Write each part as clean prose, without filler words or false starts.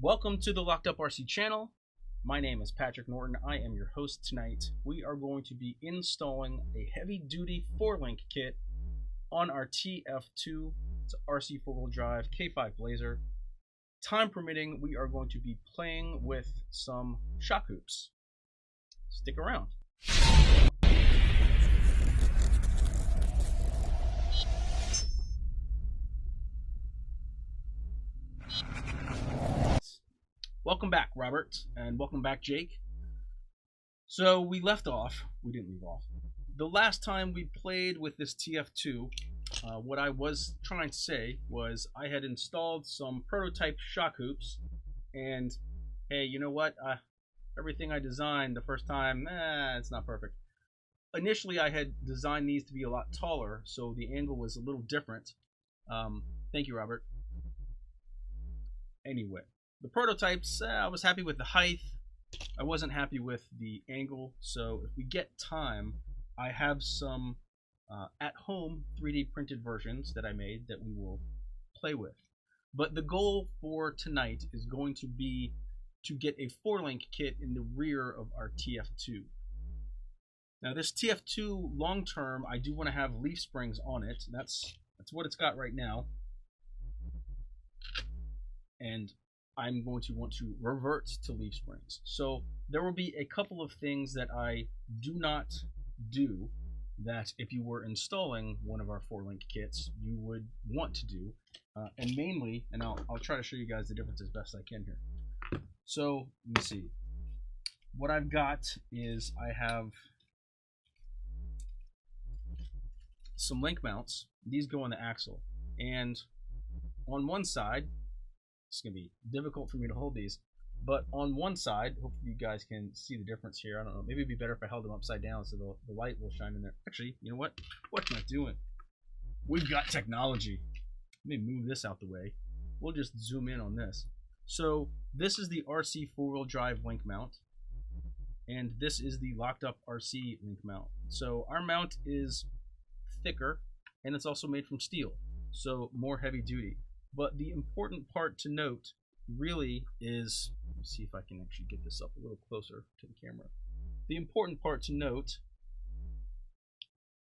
Welcome to the Locked Up RC channel. My name is Patrick Norton. I am your host tonight. We are going to be installing a heavy-duty 4-link kit on our TF2 RC 4-wheel drive K5 Blazer. Time permitting, we are going to be playing with some shock hoops. Stick around. Welcome back, Robert, and welcome back, Jake. So we didn't leave off. The last time we played with this TF2, what I was trying to say was I had installed some prototype shock hoops, and hey, you know what? Everything I designed the first time, it's not perfect. Initially, I had designed these to be a lot taller, so the angle was a little different. Thank you, Robert. Anyway. The prototypes, I was happy with the height. I wasn't happy with the angle. So if we get time, I have some at-home 3D printed versions that I made that we will play with. But the goal for tonight is going to be to get a 4-link kit in the rear of our TF2. Now this TF2 long term, I do want to have leaf springs on it. That's what it's got right now. And I'm going to want to revert to leaf springs. So there will be a couple of things that I do not do that if you were installing one of our 4-link kits, you would want to do. And mainly, and I'll try to show you guys the difference as best I can here. So let me see. What I've got is I have some link mounts. These go on the axle. And on one side, it's going to be difficult for me to hold these, but on one side, hopefully you guys can see the difference here. I don't know, maybe it'd be better if I held them upside down so the light will shine in there. Actually, you know what? What am I doing? We've got technology. Let me move this out the way. We'll just zoom in on this. So this is the RC 4-wheel drive link mount, and this is the Locked Up RC link mount. So our mount is thicker, and it's also made from steel, so more heavy duty. But the important part to note really is, let's see if I can actually get this up a little closer to the camera. The important part to note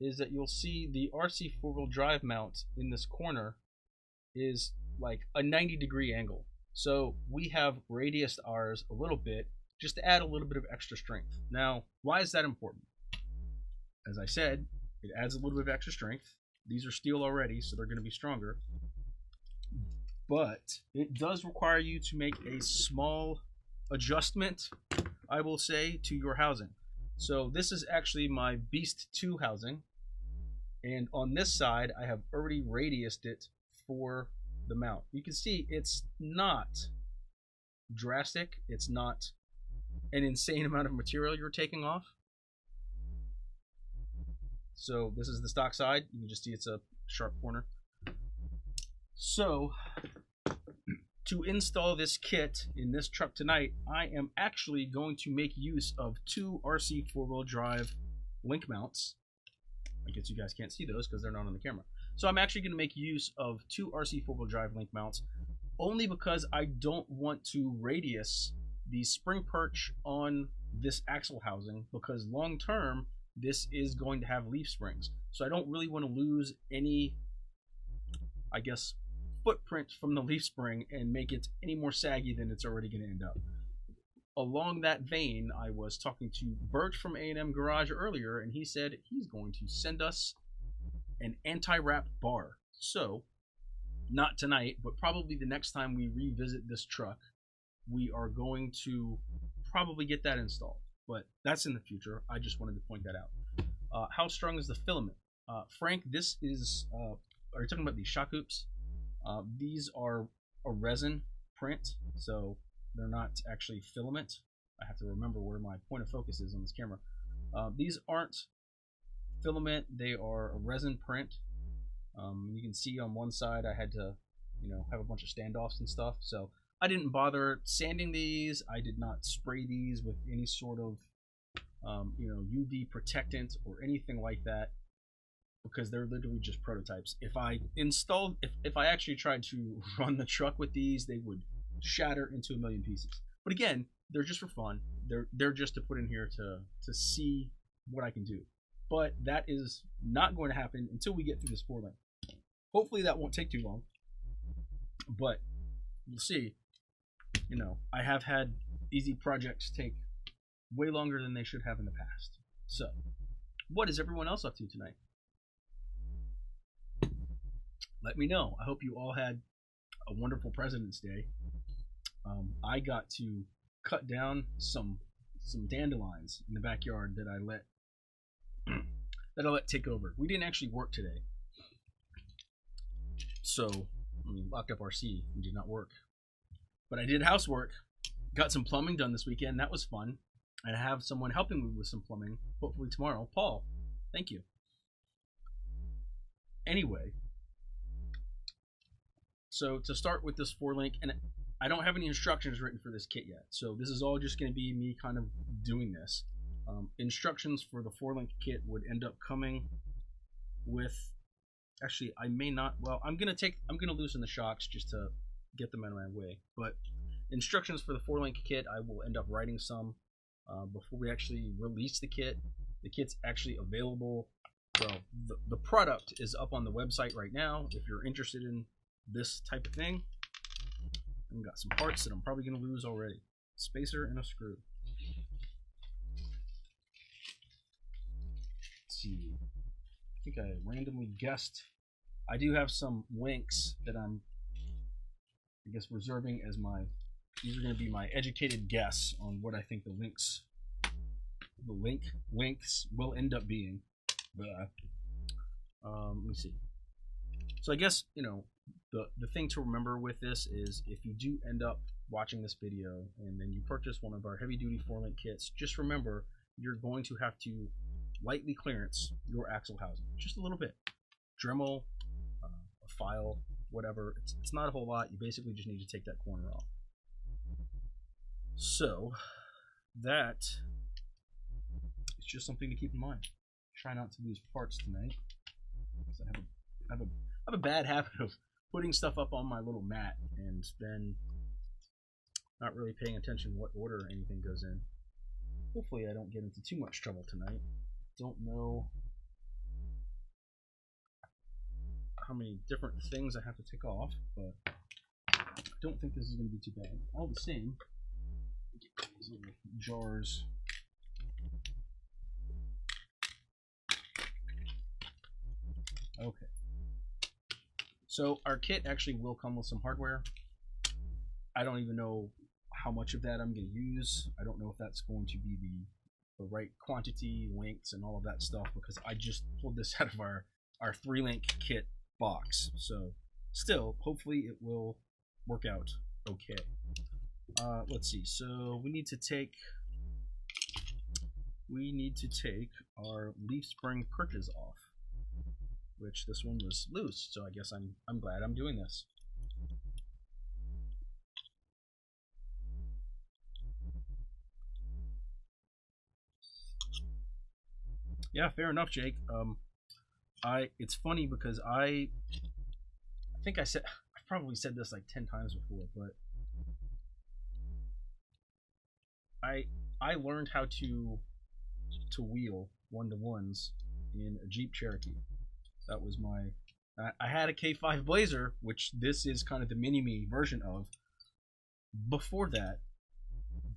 is that you'll see the RC 4-wheel drive mount in this corner is like a 90-degree angle. So we have radiused ours a little bit just to add a little bit of extra strength. Now, why is that important? As I said, it adds a little bit of extra strength. These are steel already, so they're going to be stronger. But it does require you to make a small adjustment, I will say, to your housing. So this is actually my Beast 2 housing, and on this side I have already radiused it for the mount. You can see it's not drastic, it's not an insane amount of material you're taking off. So this is the stock side, you can just see it's a sharp corner. So, to install this kit in this truck tonight, I am actually going to make use of 2 RC 4-wheel drive link mounts. I guess you guys can't see those because they're not on the camera. So I'm actually going to make use of 2 RC 4-wheel drive link mounts, only because I don't want to radius the spring perch on this axle housing, because long term, this is going to have leaf springs. So I don't really want to lose any, I guess, footprint from the leaf spring and make it any more saggy than it's already going to end up. Along that vein, I was talking to Bert from A&M Garage earlier, and he said he's going to send us an anti-wrap bar. So, not tonight, but probably the next time we revisit this truck, we are going to probably get that installed. But that's in the future. I just wanted to point that out. How strong is the filament? Frank, this is, are you talking about these shock hoops? These are a resin print, so they're not actually filament. I have to remember where my point of focus is on this camera. These aren't filament, they are a resin print. You can see on one side I had to, have a bunch of standoffs and stuff, so I didn't bother sanding these. I did not spray these with any sort of, UV protectant or anything like that, because they're literally just prototypes. If I actually tried to run the truck with these, they would shatter into a million pieces. But again, they're just for fun. They're just to put in here to see what I can do. But that is not going to happen until we get through this 4-link. Hopefully that won't take too long. But we'll see. You know, I have had easy projects take way longer than they should have in the past. So, what is everyone else up to tonight? Let me know. I hope you all had a wonderful President's Day. I got to cut down some dandelions in the backyard that I let take over. We didn't actually work today, so we locked up RC and did not work. But I did housework. Got some plumbing done this weekend. That was fun. And I have someone helping me with some plumbing. Hopefully tomorrow. Paul, thank you. Anyway, so to start with this 4-link, and I don't have any instructions written for this kit yet, so this is all just going to be me kind of doing this. Instructions for the 4-link kit would end up coming with, actually I may not, well I'm gonna loosen the shocks just to get them out of my way, but instructions for the 4-link kit I will end up writing some before we actually release the kit. The kit's actually available. Well, the product is up on the website right now if you're interested in this type of thing. I've got some parts that I'm probably going to lose already. Spacer and a screw. Let's see. I think I randomly guessed. I do have some links that I'm, I guess, reserving as my, these are going to be my educated guess on what I think the links will end up being. But, let me see. So I guess, you know, the thing to remember with this is if you do end up watching this video and then you purchase one of our heavy duty 4-link kits, just remember you're going to have to lightly clearance your axle housing, just a little bit. Dremel, a file, whatever. It's not a whole lot. You basically just need to take that corner off. So that is just something to keep in mind. Try not to lose parts tonight, because I have a bad habit of putting stuff up on my little mat and then not really paying attention what order anything goes in. Hopefully I don't get into too much trouble tonight. Don't know how many different things I have to take off, but I don't think this is going to be too bad. All the same, get these little jars. Okay. So our kit actually will come with some hardware. I don't even know how much of that I'm going to use. I don't know if that's going to be the right quantity, lengths, and all of that stuff, because I just pulled this out of our 3-link kit box. So still, hopefully it will work out okay. Let's see. So we need to take our leaf spring perches off, which this one was loose, so I guess I'm glad I'm doing this. Yeah, fair enough, Jake. It's funny because I think I've probably said this like 10 times before, but I learned how to wheel 1-to-1s in a Jeep Cherokee. That was I had a K5 Blazer, which this is kind of the mini-me version of, before that,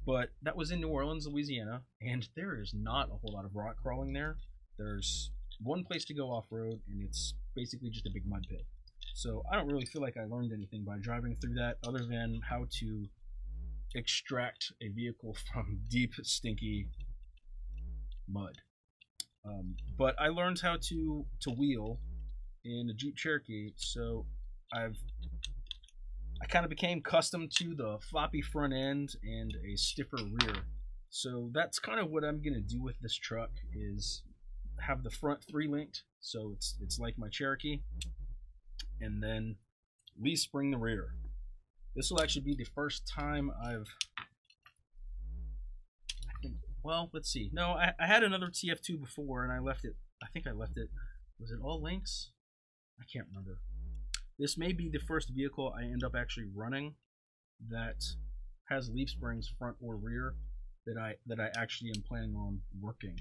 but that was in New Orleans, Louisiana, and there is not a whole lot of rock crawling there. There's one place to go off-road, and it's basically just a big mud pit. So I don't really feel like I learned anything by driving through that, other than how to extract a vehicle from deep, stinky mud. But I learned how to wheel in a Jeep Cherokee, so I kind of became accustomed to the floppy front end and a stiffer rear. So that's kind of what I'm gonna do with this truck, is have the front 3-linked, so it's like my Cherokee, and then leaf spring the rear. This will actually be the first time well, let's see. No, I had another TF2 before, and I think I left it. Was it all links? I can't remember. This may be the first vehicle I end up actually running that has leaf springs front or rear that I actually am planning on working.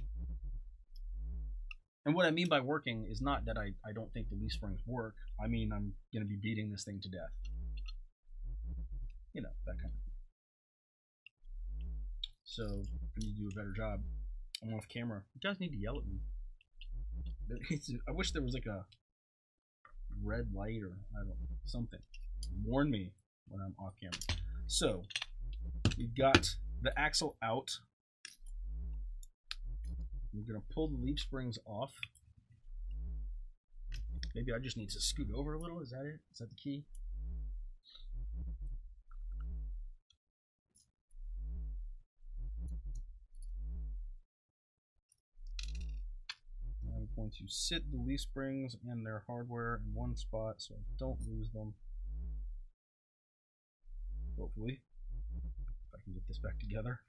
And what I mean by working is not that I don't think the leaf springs work. I mean I'm going to be beating this thing to death. You know, that kind of thing. So I need to do a better job. I'm off camera. You guys need to yell at me. I wish there was like a red light or I don't know, something. Warn me when I'm off camera. So we've got the axle out. We're gonna pull the leaf springs off. Maybe I just need to scoot over a little. Is that it? Is that the key? I'm going to sit the leaf springs and their hardware in one spot so I don't lose them. Hopefully, if I can get this back together.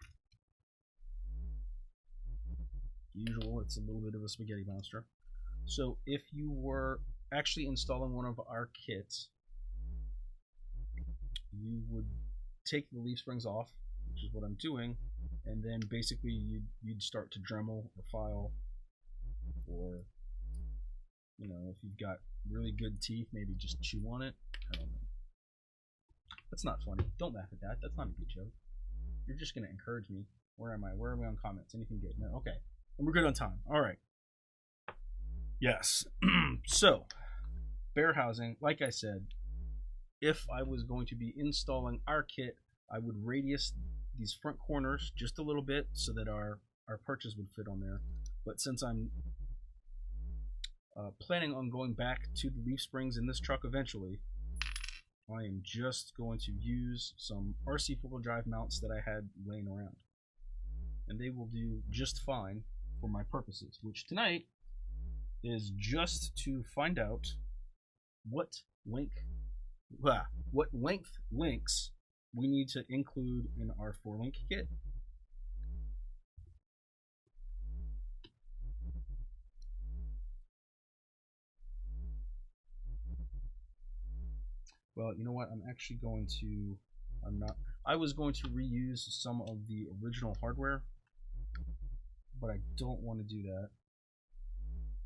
Usual, it's a little bit of a spaghetti monster. So if you were actually installing one of our kits, you would take the leaf springs off, which is what I'm doing, and then basically you'd start to Dremel or file, or you know, if you've got really good teeth, maybe just chew on it. I don't know. That's not funny. Don't laugh at that. That's not a good joke. You're just gonna encourage me. Where am I? Where are we on comments? Anything good? No. Okay. And we're good on time. All right. Yes. So, bear housing, like I said, if I was going to be installing our kit, I would radius these front corners just a little bit so that our perches would fit on there. But since I'm planning on going back to the leaf springs in this truck eventually, I am just going to use some RC four-wheel drive mounts that I had laying around. And they will do just fine for my purposes, which tonight is just to find out what length links we need to include in our 4-link kit. Well, you know what? I'm actually going to, I was going to reuse some of the original hardware, but I don't want to do that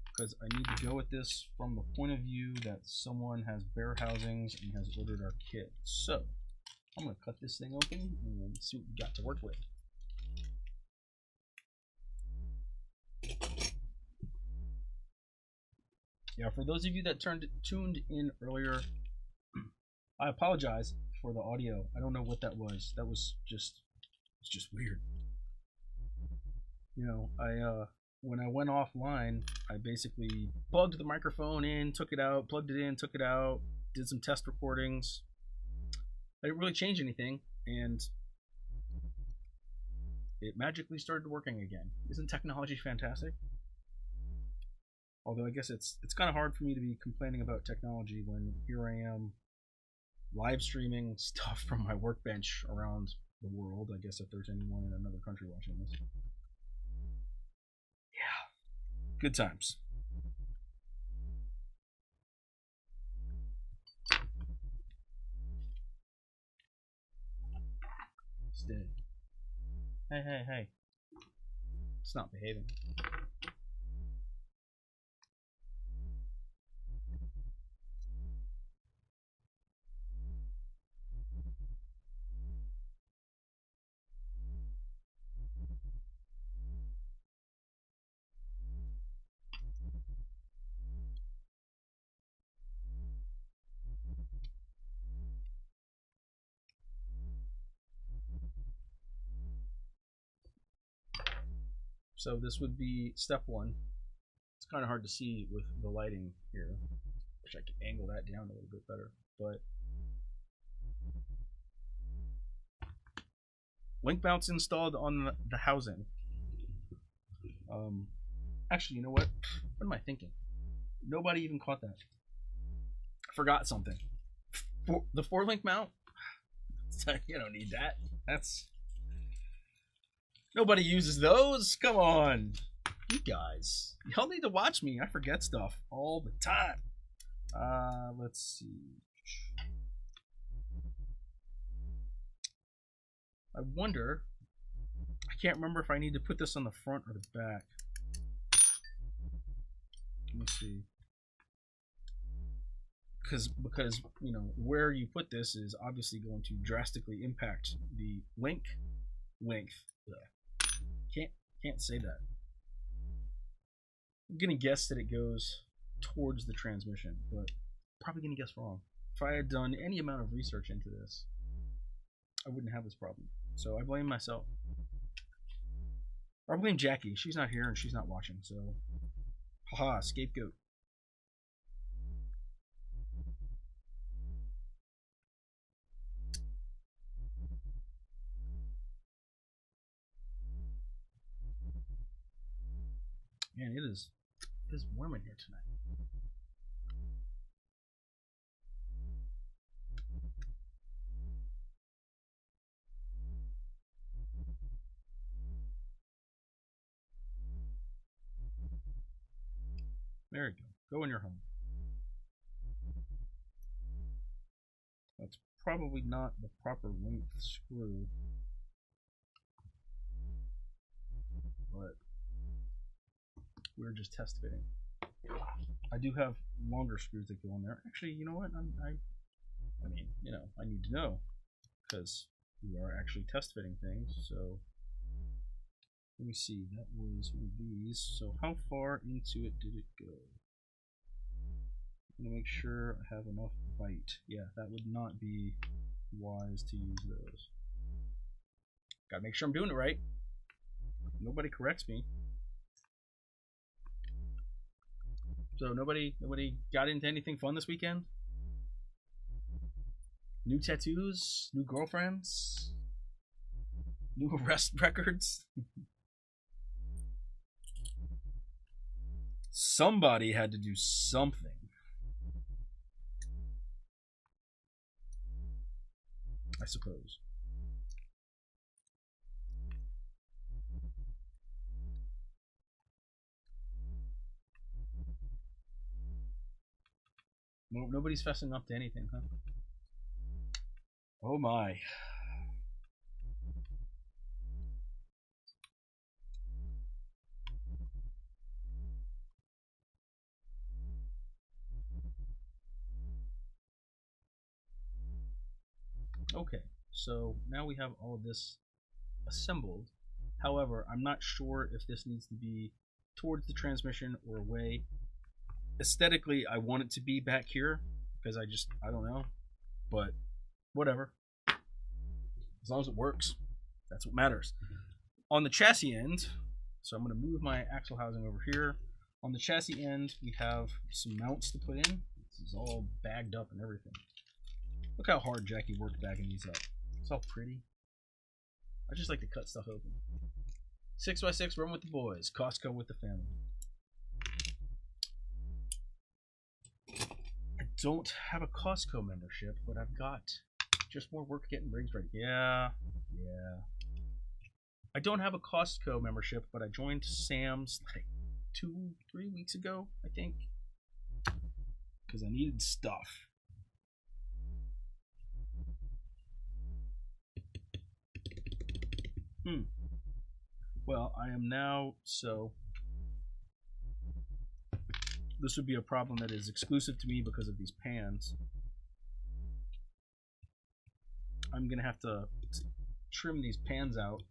because I need to go at this from the point of view that someone has bear housings and has ordered our kit. So I'm going to cut this thing open and see what we got to work with. Yeah, for those of you that tuned in earlier, I apologize for the audio. I don't know what that was. That was just, it's just weird. You know, when I went offline, I basically plugged the microphone in, took it out, plugged it in, took it out, did some test recordings. I didn't really change anything, and it magically started working again. Isn't technology fantastic? Although I guess it's kind of hard for me to be complaining about technology when here I am live streaming stuff from my workbench around the world. I guess if there's anyone in another country watching this. Yeah, good times. Stay. Hey. It's not behaving. So this would be step 1. It's kind of hard to see with the lighting here. Wish I could angle that down a little bit better, but link mounts installed on the housing. Actually, you know what? What am I thinking? Nobody even caught that. I forgot something. The 4-link mount. You don't need that. That's nobody uses those. Come on, you guys. Y'all need to watch me. I forget stuff all the time. Let's see. I wonder, I can't remember if I need to put this on the front or the back. Let me see. Because you know, where you put this is obviously going to drastically impact the length. Can't say that. I'm gonna guess that it goes towards the transmission, but probably gonna guess wrong. If I had done any amount of research into this, I wouldn't have this problem. So I blame myself. Or I blame Jackie. She's not here and she's not watching, so haha, scapegoat. Man, it is warm in here tonight. There you go. Go in your home. That's probably not the proper length screw, but we're just test fitting. I do have longer screws that go in there. Actually, you know what? I mean, you know, I need to know because we are actually test fitting things. So let me see. That was one of these. So how far into it did it go? I'm gonna make sure I have enough bite. Yeah, that would not be wise to use those. Gotta make sure I'm doing it right. Nobody corrects me. So nobody got into anything fun this weekend? New tattoos? New girlfriends? New arrest records? Somebody had to do something. I suppose. Well, nobody's fessing up to anything, huh? Oh my. Okay, so now we have all of this assembled. However, I'm not sure if this needs to be towards the transmission or away. Aesthetically, I want it to be back here because I don't know, but whatever. As long as it works, that's what matters. On the chassis end, so I'm going to move my axle housing over here. On the chassis end, we have some mounts to put in. This is all bagged up and everything. Look how hard Jackie worked bagging these up. It's all pretty. I just like to cut stuff open. 6x6, run with the boys. Costco with the family. I don't have a Costco membership, but I've got just more work getting rigs ready. Yeah. I don't have a Costco membership, but I joined Sam's like 2-3 weeks ago, I think, because I needed stuff. Well, I am now, so this would be a problem that is exclusive to me because of these pans. I'm gonna have to trim these pans out.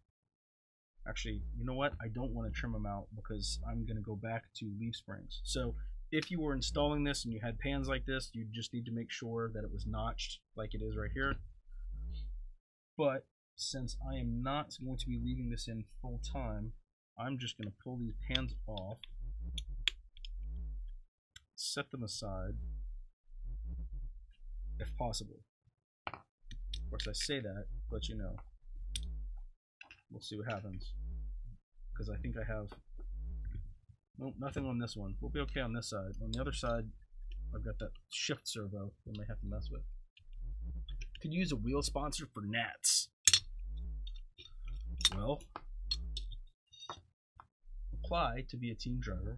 Actually, you know what? I don't want to trim them out because I'm gonna go back to leaf springs. So if you were installing this and you had pans like this, you just need to make sure that it was notched like it is right here. But since I am not going to be leaving this in full time, I'm just going to pull these pans off, set them aside, if possible. Of course, I say that, but you know, we'll see what happens. Because I think I have, nope, nothing on this one. We'll be okay on this side. On the other side, I've got that shift servo I may have to mess with. Could use a wheel sponsor for gnats. Well, apply to be a team driver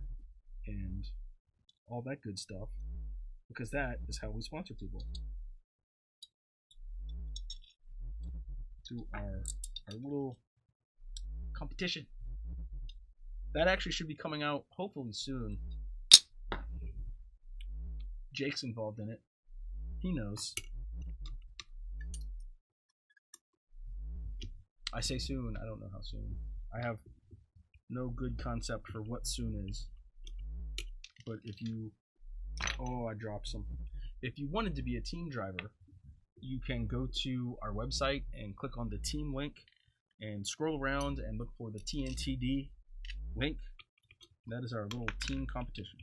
and all that good stuff, because that is how we sponsor people. To our our little competition. That actually should be coming out hopefully soon. Jake's involved in it. He knows. I say soon, I don't know how soon. I have no good concept for what soon is. But if you... Oh, I dropped something. If you wanted to be a team driver, you can go to our website and click on the team link and scroll around and look for the TNTD link. That is our little team competition.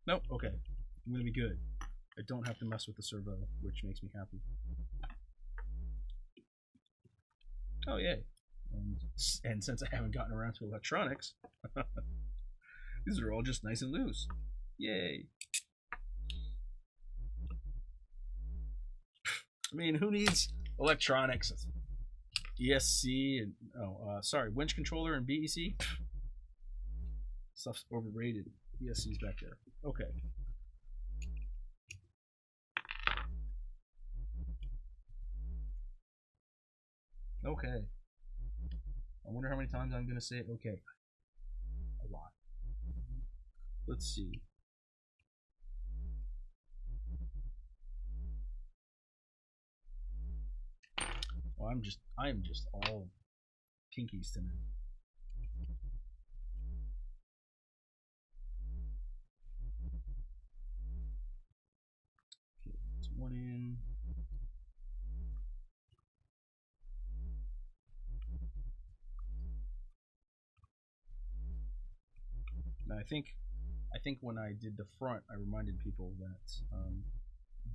Nope, okay. I'm gonna be good. I don't have to mess with the servo, which makes me happy. Oh, yay. And since I haven't gotten around to electronics, these are all just nice and loose. Yay. I mean, who needs electronics? ESC and, winch controller and BEC? Stuff's overrated. ESC's back there. Okay. Okay. I wonder how many times I'm going to say okay. A lot. Let's see. Well, I am just all pinkies tonight. Okay, that's one in. Now I think when I did the front, I reminded people that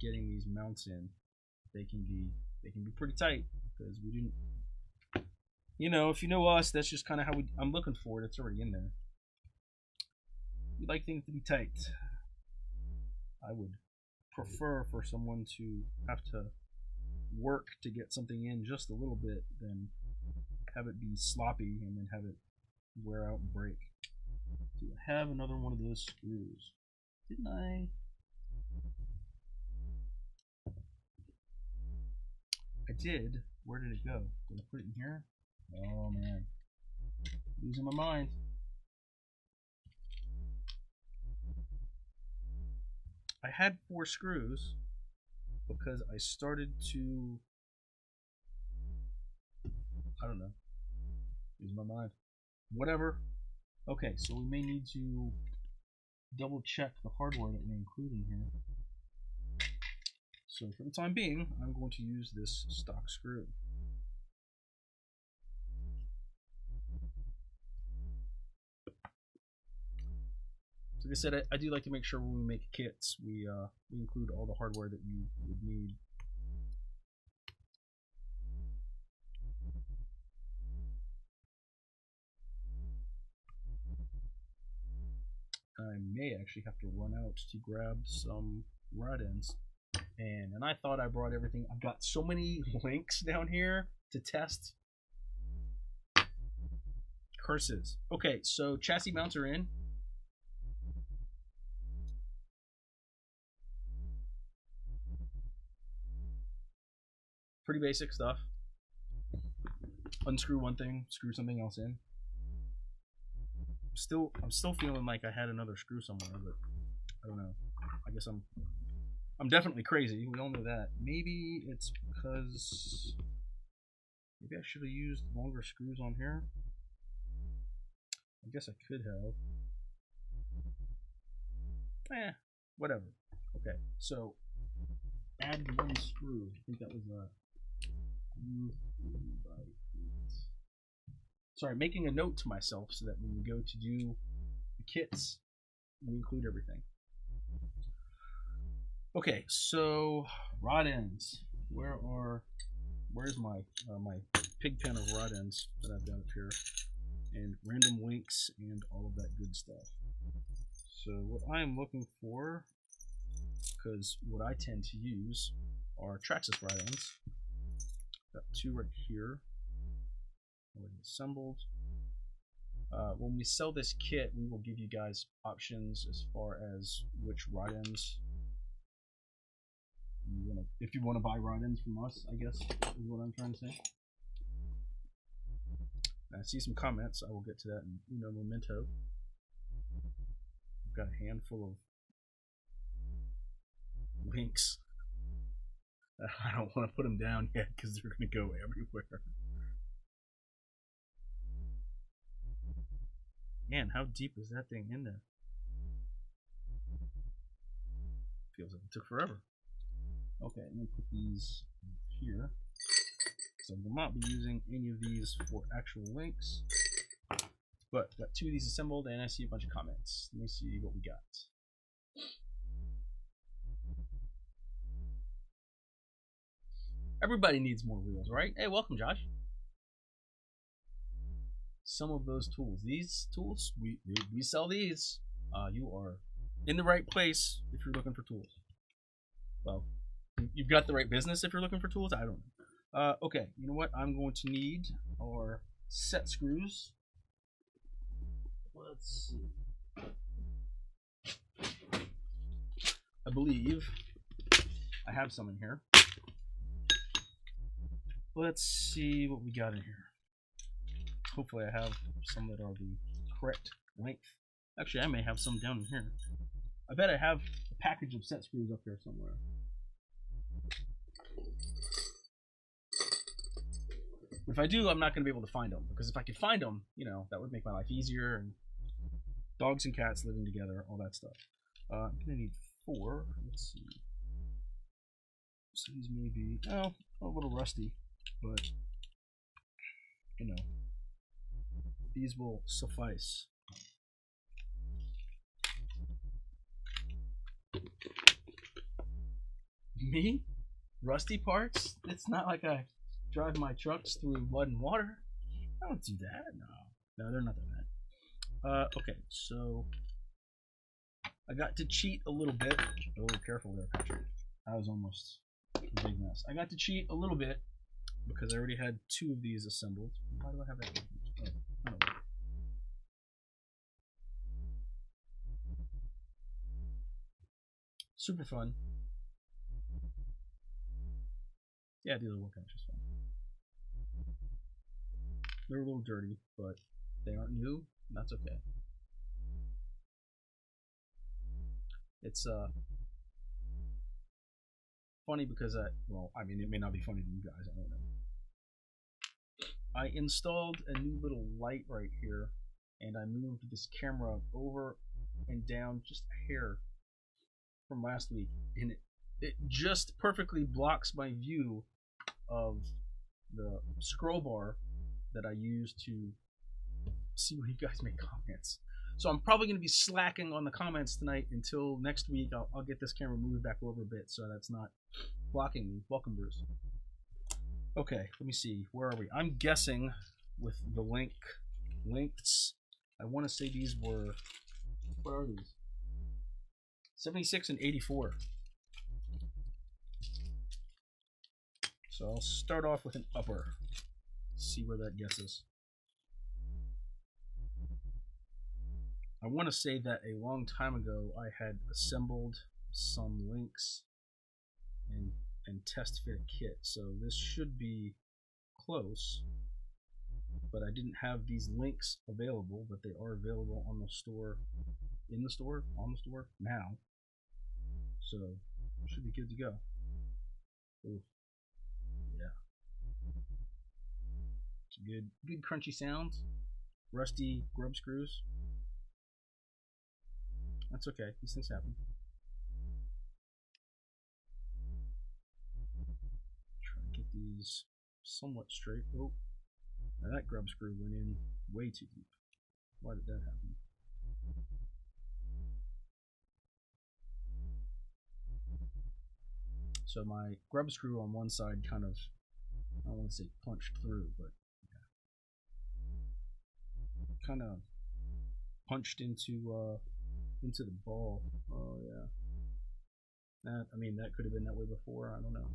getting these mounts in, they can be pretty tight because we didn't. You know, if you know us, that's just kind of how I'm looking for it. It's already in there. We like things to be tight. I would prefer for someone to have to work to get something in just a little bit than have it be sloppy and then have it wear out and break. Do I have another one of those screws? Didn't I? I did. Where did it go? Did I put it in here? Oh man. Losing my mind. I had 4 screws because I started to, I don't know, lose my mind. Whatever. Okay, so we may need to double check the hardware that we include in here. So for the time being, I'm going to use this stock screw. So like I said, I do like to make sure when we make kits, we include all the hardware that you would need. I may actually have to run out to grab some rod ends. And I thought I brought everything. I've got so many links down here to test. Curses. Okay, so chassis mounts are in. Pretty basic stuff. Unscrew one thing, screw something else in. I'm still feeling like I had another screw somewhere, but I don't know. I guess I'm definitely crazy. We all know that. Maybe it's because maybe I should have used longer screws on here. I guess I could have. Whatever. Okay, so add 1 screw. I think that was sorry, making a note to myself so that when we go to do the kits, we include everything. Okay, so rod ends. Where's my my pig pen of rod ends that I've got up here, and random links and all of that good stuff. So what I am looking for, because what I tend to use are Traxxas rod ends. Got 2 right here. Already assembled. When we sell this kit, we will give you guys options as far as which rod ends if you want to buy rod-ends from us, I guess is what I'm trying to say. I see some comments. I will get to that in memento. I've got a handful of links. I don't want to put them down yet because they're going to go everywhere. Man, how deep is that thing in there? Feels like it took forever. Okay, I'm going to put these here. So I will not be using any of these for actual links. But got 2 of these assembled, and I see a bunch of comments. Let me see what we got. Everybody needs more wheels, right? Hey, welcome, Josh. Some of those tools. These tools, we sell these. You are in the right place if you're looking for tools. Well, you've got the right business if you're looking for tools. I don't know. Okay, you know what? I'm going to need our set screws. Let's see. I believe I have some in here. Let's see what we got in here. Hopefully I have some that are the correct length. Actually, I may have some down in here. I bet I have a package of set screws up there somewhere. If I do, I'm not going to be able to find them, because if I could find them, that would make my life easier, and dogs and cats living together, all that stuff. I'm going to need 4. Let's see. So these may be, a little rusty, but, these will suffice. Me? Rusty parts? It's not like I drive my trucks through mud and water. I don't do that. No, they're not that bad. Okay, so I got to cheat a little bit. Oh, careful there, Patrick. That was almost a big mess. I got to cheat a little bit because I already had 2 of these assembled. Why do I have that? Oh, I don't know. Super fun. Yeah, these will work out just fine. They're a little dirty, but they aren't new, and that's okay. It's funny because it may not be funny to you guys, I don't know. I installed a new little light right here, and I moved this camera over and down just a hair from last week, and it just perfectly blocks my view of the scroll bar that I use to see where you guys make comments. So I'm probably going to be slacking on the comments tonight until next week. I'll get this camera moved back over a bit so that's not blocking me. Welcome, Bruce. Okay, let me see. Where are we? I'm guessing with the lengths. I want to say these were, what are these? 76 and 84. So I'll start off with an upper. See where that gets us. I want to say that a long time ago I had assembled some links and test fit a kit, so this should be close, but I didn't have these links available, but they are available on the store, on the store now, so should be good to go. Ooh. Yeah, some good crunchy sounds. Rusty grub screws. That's okay, these things happen. Try to get these somewhat straight. Oh, now that grub screw went in way too deep. Why did that happen? So my grub screw on one side kind of, I don't want to say punched through, but yeah, kind of punched into the ball. Oh yeah. That could have been that way before. I don't know.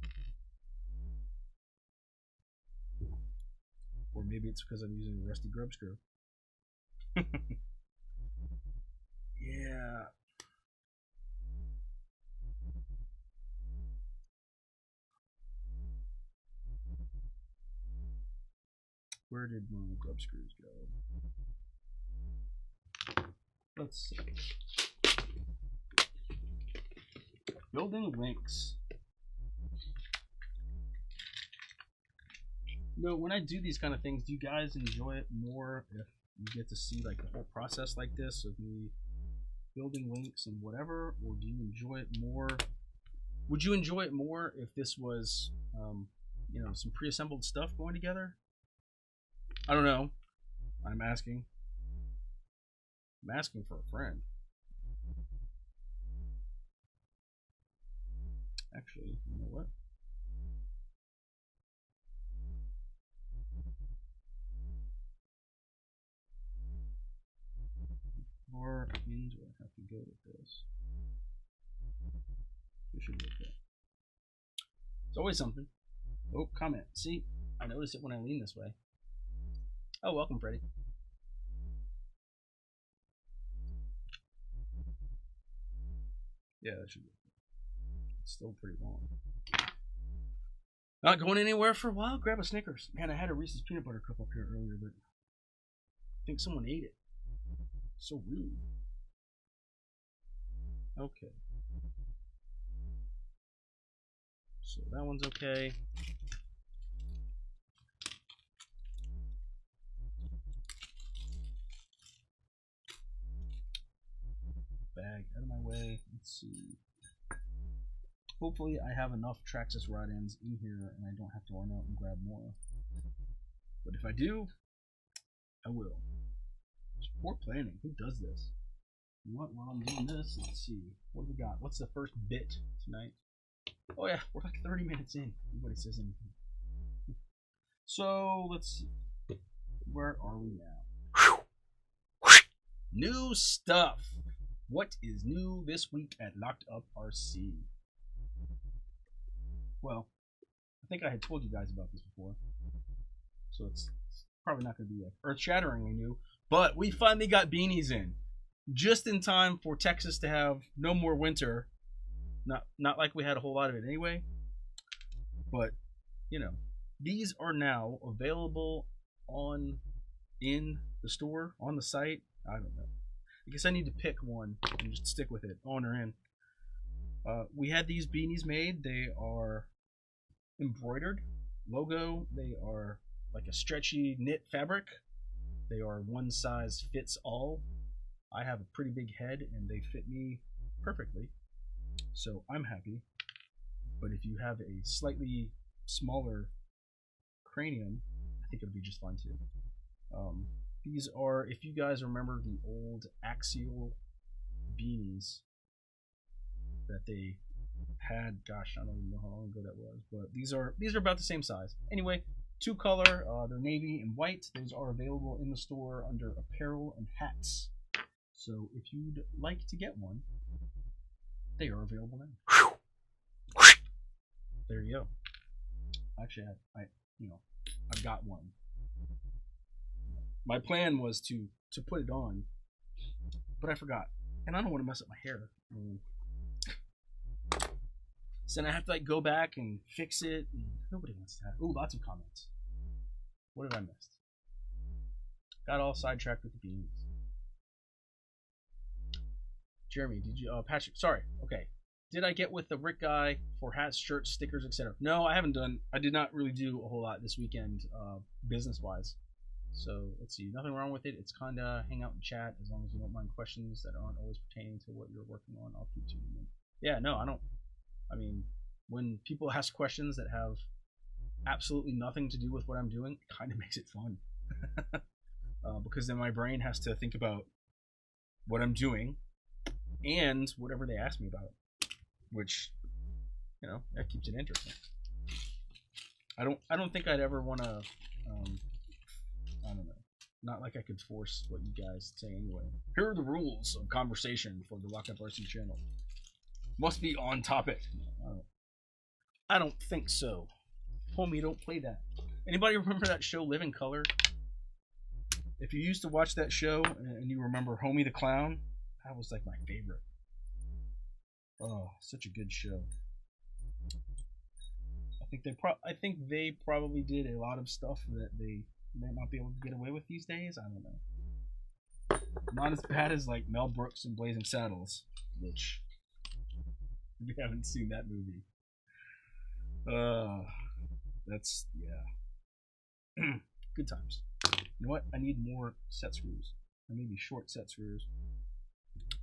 Or maybe it's because I'm using a rusty grub screw. Yeah. Where did my grub screws go? Let's see. Building links. You know, when I do these kind of things, do you guys enjoy it more if you get to see like the whole process like this of me building links and whatever, or do you enjoy it more? Would you enjoy it more if this was, you know, some pre-assembled stuff going together? I don't know. I'm asking. I'm asking for a friend. Actually, you know what? Or in do I have to go with this? We should look at. It's always something. Oh, comment. See, I notice it when I lean this way. Oh, welcome, Freddie. Yeah, that should be. It's still pretty long. Not going anywhere for a while? Grab a Snickers. Man, I had a Reese's peanut butter cup up here earlier, but I think someone ate it. So rude. Okay. So that one's okay. Bag out of my way. Let's see. Hopefully I have enough Traxxas rod ends in here and I don't have to run out and grab more. But if I do, I will. Support planning. Who does this? You know what? While I'm doing this, let's see. What do we got? What's the first bit tonight? Oh yeah, we're like 30 minutes in. Nobody says anything. So let's see. Where are we now? New stuff. What is new this week at Locked Up RC? Well, I think I had told you guys about this before, so it's probably not going to be earth-shatteringly new. But we finally got beanies in, just in time for Texas to have no more winter. Not like we had a whole lot of it anyway, but you know, these are now available in the store, on the site. I don't know. I guess I need to pick one and just stick with it, on or in. We had these beanies made. They are embroidered logo. They are like a stretchy knit fabric. They are one size fits all. I have a pretty big head and they fit me perfectly, so I'm happy. But if you have a slightly smaller cranium, I think it'll be just fine too. These are, if you guys remember the old Axial beanies that they had, gosh, I don't even know how long ago that was, but these are about the same size. Anyway, two color, they're navy and white. Those are available in the store under apparel and hats. So if you'd like to get one, they are available now. There you go. Actually, I've got one. My plan was to put it on, but I forgot, and I don't want to mess up my hair. So then I have to like go back and fix it. Nobody wants that. Ooh, lots of comments. What have I missed? Got all sidetracked with the beans. Jeremy, did you? Patrick, sorry. Okay. Did I get with the Rick guy for hats, shirts, stickers, etc.? No, I haven't done. I did not really do a whole lot this weekend, business-wise. So let's see. Nothing wrong with it. It's kind of hang out and chat as long as you don't mind questions that aren't always pertaining to what you're working on. I'll keep tuning in. Yeah, no, I don't. I mean, when people ask questions that have absolutely nothing to do with what I'm doing, it kind of makes it fun. Because then my brain has to think about what I'm doing and whatever they ask me about, which, you know, that keeps it interesting. I don't think I'd ever want to, I don't know, not like I could force what you guys say anyway. Here are the rules of conversation for the Locked Up RC channel. Must be on topic. I don't think so. Homie, don't play that. Anybody remember that show, Live in Color? If you used to watch that show and you remember Homie the Clown, that was like my favorite. Oh, such a good show. I think they probably did a lot of stuff that they might not be able to get away with these days. I don't know. Not as bad as like Mel Brooks and Blazing Saddles, which if you haven't seen that movie, that's yeah, good times. You know what? I need more set screws. Or maybe short set screws.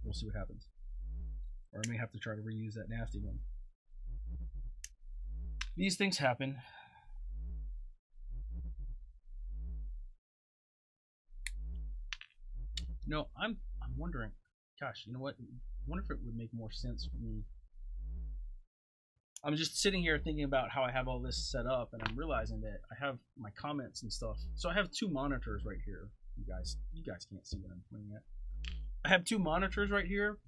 We'll see what happens. Or I may have to try to reuse that nasty one. These things happen. No, I'm wondering, gosh, you know what? I wonder if it would make more sense for me. I'm just sitting here thinking about how I have all this set up, and I'm realizing that I have my comments and stuff. So I have two monitors right here. You guys can't see what I'm pointing at. I have two monitors right here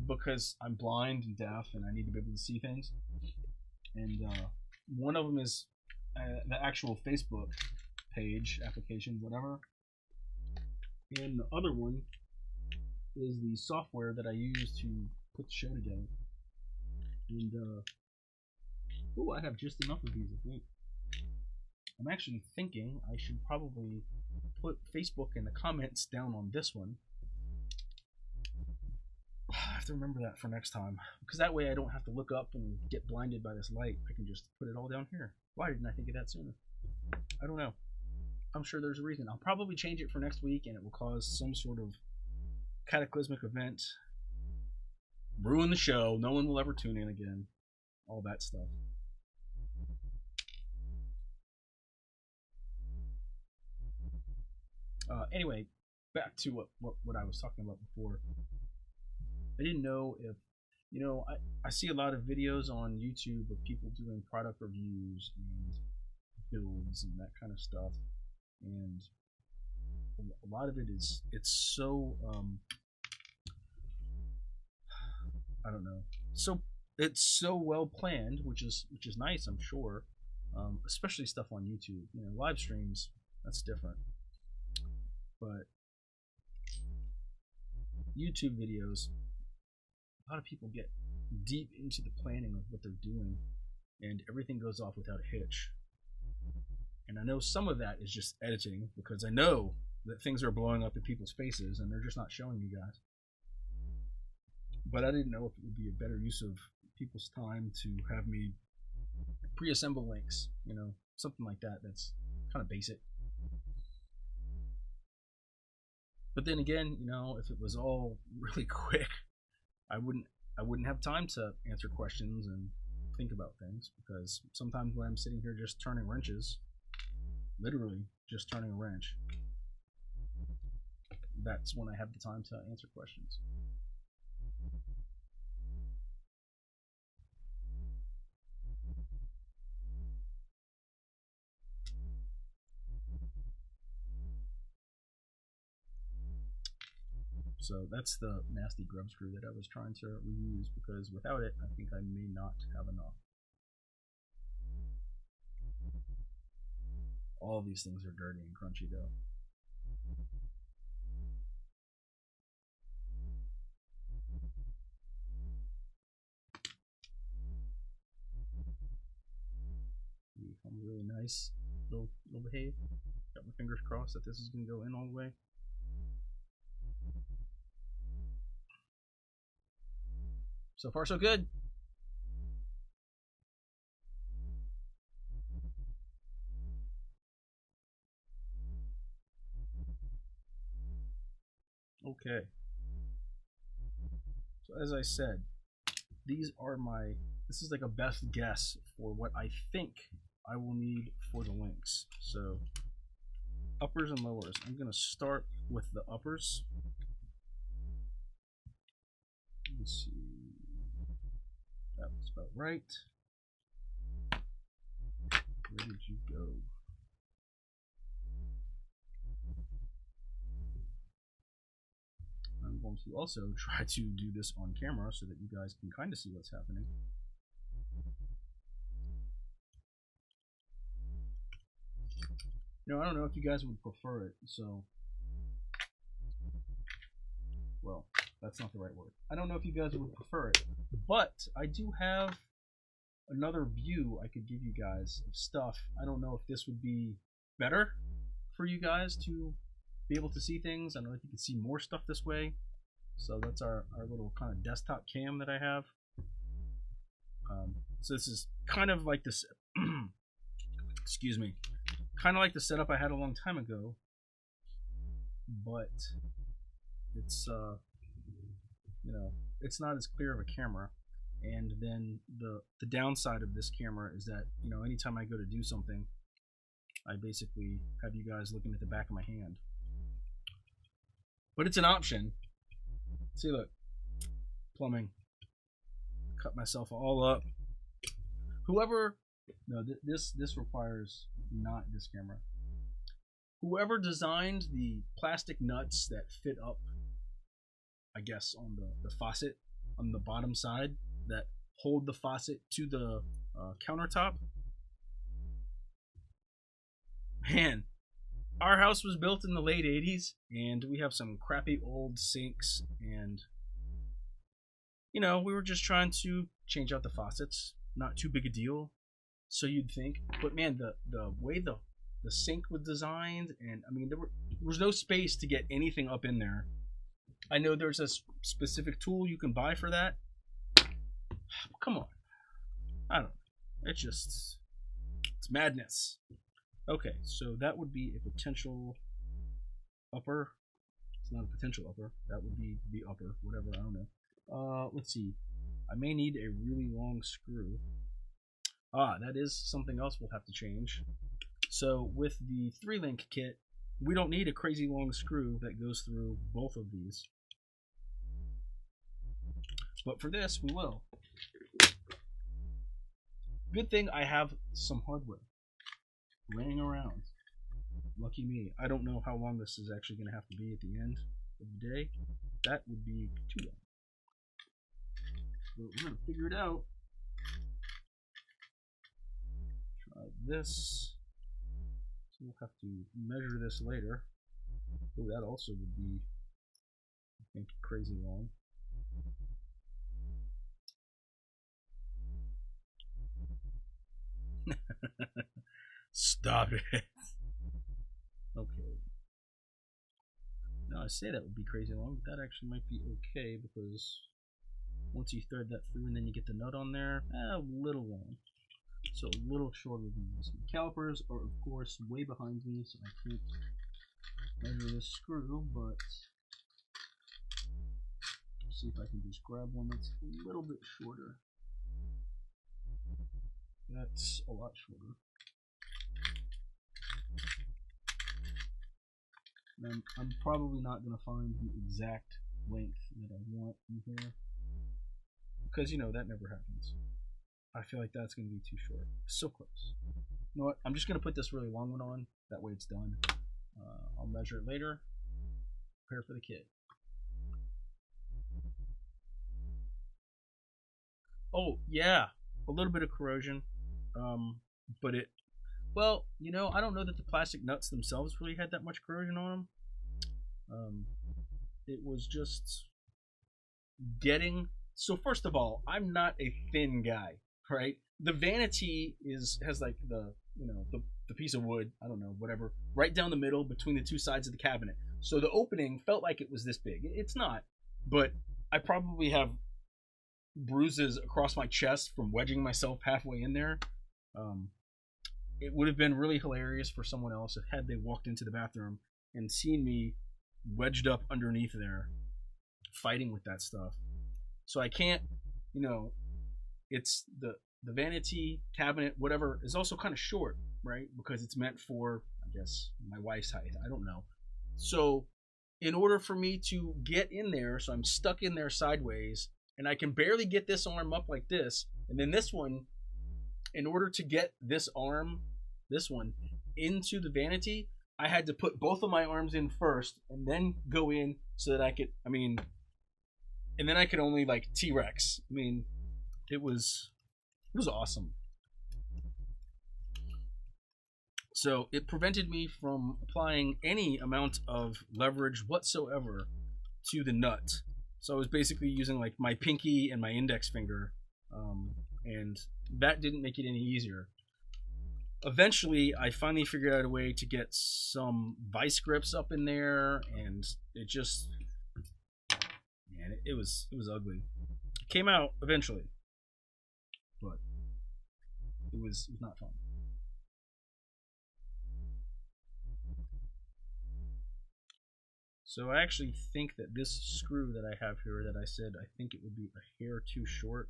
because I'm blind and deaf, and I need to be able to see things. And one of them is the actual Facebook page, application, whatever. And the other one is the software that I use to put the show together. And oh, I have just enough of these, I think. I'm actually thinking I should probably put Facebook in the comments down on this one. I have to remember that for next time, because that way I don't have to look up and get blinded by this light. I can just put it all down here. Why didn't I think of that sooner? I don't know. I'm sure there's a reason. I'll probably change it for next week, and it will cause some sort of cataclysmic event, ruin the show, no one will ever tune in again, all that stuff. Anyway, back to what I was talking about before. I didn't know if, you know, I see a lot of videos on YouTube of people doing product reviews and builds and that kind of stuff, and a lot of it is, it's so I don't know, so it's so well planned, which is nice, I'm sure, especially stuff on YouTube. You know, live streams, that's different, but YouTube videos, a lot of people get deep into the planning of what they're doing, and everything goes off without a hitch. And I know some of that is just editing, because I know that things are blowing up in people's faces and they're just not showing you guys. But I didn't know if it would be a better use of people's time to have me pre-assemble links, you know, something like that that's kind of basic. But then again, you know, if it was all really quick, I wouldn't have time to answer questions and think about things, because sometimes when I'm sitting here just turning wrenches, literally just turning a wrench, that's when I have the time to answer questions. So that's the nasty grub screw that I was trying to reuse, because without it, I think I may not have enough. All of these things are dirty and crunchy though. Become really nice, little behave. Got my fingers crossed that this is gonna go in all the way. So far, so good. Okay. So as I said, these are this is like a best guess for what I think I will need for the links. So uppers and lowers. I'm gonna start with the uppers. Let's see. That was about right. Where did you go? I'm going to also try to do this on camera so that you guys can kind of see what's happening. You know, I don't know if you guys would prefer it, so, well, that's not the right word. I don't know if you guys would prefer it, but I do have another view I could give you guys of stuff. I don't know if this would be better for you guys to be able to see things. I know you can see more stuff this way. So that's our little kind of desktop cam that I have. So this is kind of like this, excuse me, kind of like the setup I had a long time ago, but it's you know, it's not as clear of a camera. And then the downside of this camera is that, you know, anytime I go to do something, I basically have you guys looking at the back of my hand. But it's an option. See, look, plumbing. Cut myself all up. Whoever, no, this requires not this camera. Whoever designed the plastic nuts that fit up, I guess, on the faucet on the bottom side that hold the faucet to the countertop. Man, our house was built in the late 80s, and we have some crappy old sinks, and, you know, we were just trying to change out the faucets. Not too big a deal, so you'd think. But man, the way the sink was designed, and I mean, there was no space to get anything up in there. I know there's a specific tool you can buy for that. Come on. I don't know. It's madness. Okay, so that would be a potential upper. It's not a potential upper. That would be the upper, whatever, I don't know. Let's see. I may need a really long screw. That is something else we'll have to change. So with the 3-link kit, we don't need a crazy long screw that goes through both of these. But for this, we will. Good thing I have some hardware laying around. Lucky me. I don't know how long this is actually going to have to be at the end of the day. That would be too long. But we're going to figure it out. Try this. So we'll have to measure this later. Oh, that also would be, I think, crazy long. Stop it. Okay. Now I say that would be crazy long, but that actually might be okay because once you thread that through and then you get the nut on there, a little long. So a little shorter than this. Calipers are of course way behind me, so I can't measure this screw, but let's see if I can just grab one that's a little bit shorter. That's a lot shorter. And I'm probably not going to find the exact length that I want in here, because, you know, that never happens. I feel like that's going to be too short. So close. You know what? I'm just going to put this really long one on. That way it's done. I'll measure it later. Prepare for the kit. Oh, yeah. A little bit of corrosion. But it, well, you know, I don't know that the plastic nuts themselves really had that much corrosion on them. It was just getting, so first of all, I'm not a thin guy, right? The vanity has like the, you know, the piece of wood, I don't know, whatever, right down the middle between the two sides of the cabinet. So the opening felt like it was this big. It's not, but I probably have bruises across my chest from wedging myself halfway in there. It would have been really hilarious for someone else if had they walked into the bathroom and seen me wedged up underneath there fighting with that stuff. So I can't, you know, it's the vanity cabinet, whatever, is also kind of short, right? Because it's meant for, I guess, my wife's height. I don't know. So in order for me to get in there, so I'm stuck in there sideways, and I can barely get this arm up like this, and then this one, in order to get this arm, this one, into the vanity, I had to put both of my arms in first and then go in so that I could, I mean, and then I could only like T-Rex. I mean, it was awesome. So it prevented me from applying any amount of leverage whatsoever to the nut. So I was basically using like my pinky and my index finger, and that didn't make it any easier. eventually I finally figured out a way to get some vice grips up in there, and it just, man, it was ugly. It came out eventually, but it was not fun. So I actually think that this screw that I have here, that I said I think it would be a hair too short,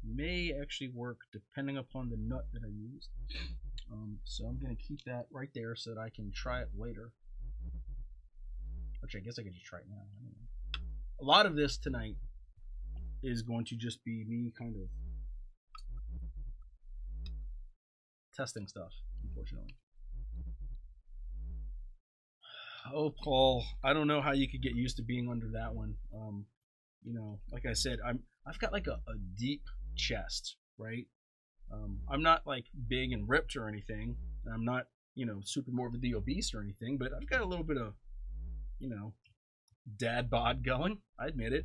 may actually work depending upon the nut that I used. So I'm going to keep that right there so that I can try it later. Which I guess I could just try it now. I don't know. A lot of this tonight is going to just be me kind of testing stuff, unfortunately. Oh, Paul, I don't know how you could get used to being under that one. You know, like I said, I've got like a deep chest, right? I'm not like big and ripped or anything. I'm not, you know, super morbidly obese or anything, but I've got a little bit of, you know, dad bod going. I admit it.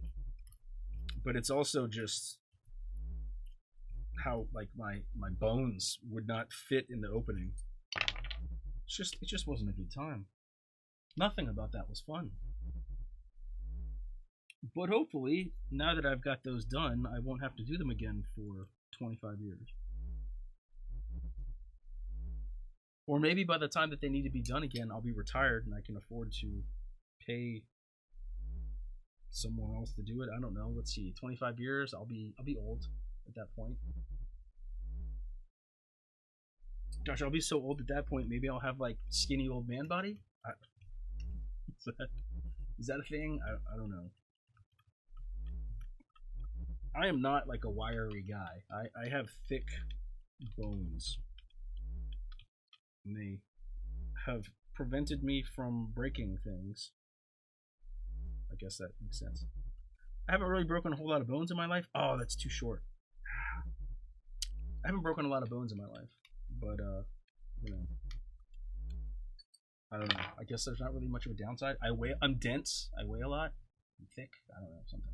But it's also just how like my bones would not fit in the opening. It just wasn't a good time. Nothing about that was fun. But hopefully, now that I've got those done, I won't have to do them again for 25 years. Or maybe by the time that they need to be done again, I'll be retired and I can afford to pay someone else to do it. I don't know. Let's see. 25 years, I'll be old at that point. Gosh, I'll be so old at that point. Maybe I'll have like skinny old man body. Is that a thing? I don't know. I am not like a wiry guy. I have thick bones. And they have prevented me from breaking things. I guess that makes sense. I haven't really broken a whole lot of bones in my life. Oh, that's too short. I haven't broken a lot of bones in my life. But, you know. I don't know. I guess there's not really much of a downside. I'm dense. I weigh a lot. I'm thick. I don't know, something.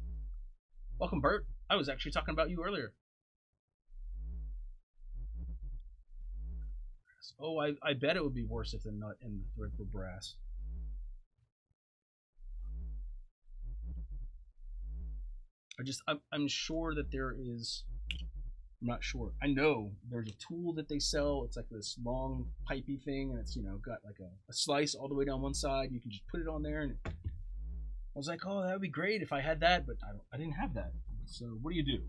Welcome, Bert. I was actually talking about you earlier. Oh, I bet it would be worse if the nut and the thread were brass. I'm sure that there is. I'm not sure. I know there's a tool that they sell. It's like this long pipey thing, and it's, you know, got like a slice all the way down one side. You can just put it on there, and I was like, oh, that would be great if I had that, but I didn't have that. So what do you do?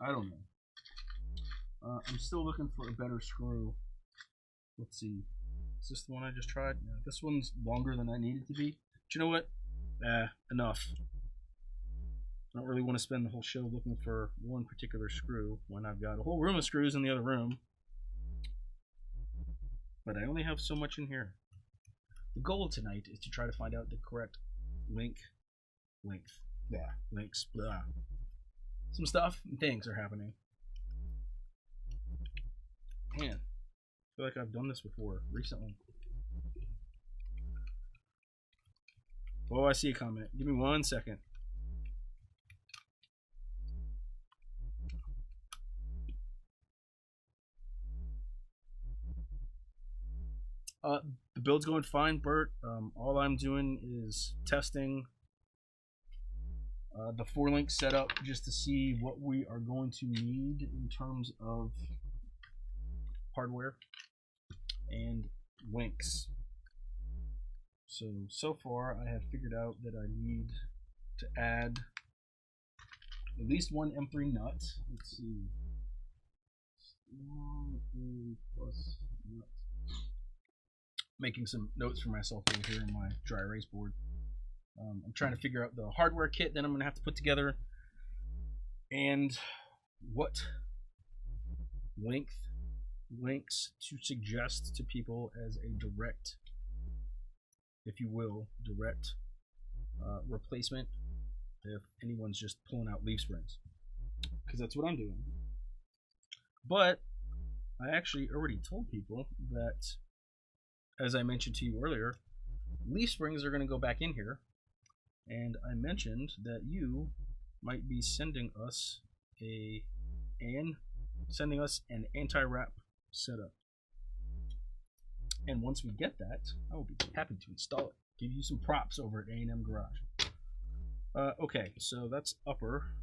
I don't know. I'm still looking for a better screw. Let's see. Is this the one I just tried? Yeah, this one's longer than I need it to be. But you know what? Enough. I don't really want to spend the whole show looking for one particular screw when I've got a whole room of screws in the other room. But I only have so much in here. The goal tonight is to try to find out the correct length. Yeah, links. Blah. Some stuff and things are happening. Man, I feel like I've done this before recently. Oh, I see a comment. Give me 1 second. The build's going fine, Bert. All I'm doing is testing the 4-link setup just to see what we are going to need in terms of hardware and links. So far I have figured out that I need to add at least one M3 nut. Let's see. Plus nut. Making some notes for myself over here in my dry erase board. I'm trying to figure out the hardware kit that I'm going to have to put together and what links to suggest to people as a direct, if you will, direct replacement if anyone's just pulling out leaf springs, because that's what I'm doing. But I actually already told people that, as I mentioned to you earlier, leaf springs are going to go back in here, and I mentioned that you might be sending us an anti-wrap setup. And once we get that, I will be happy to install it. Give you some props over at A&M Garage. Okay, so that's upper.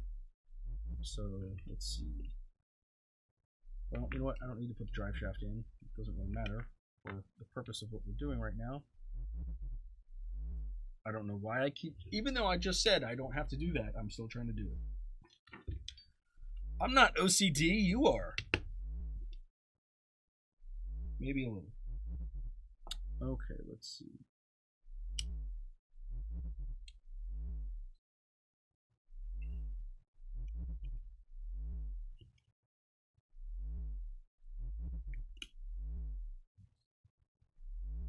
So let's see. Well, you know what? I don't need to put the drive shaft in. It doesn't really matter for the purpose of what we're doing right now. I don't know why I keep, even though I just said I don't have to do that, I'm still trying to do it. I'm not OCD, you are. Maybe a little. Okay, let's see.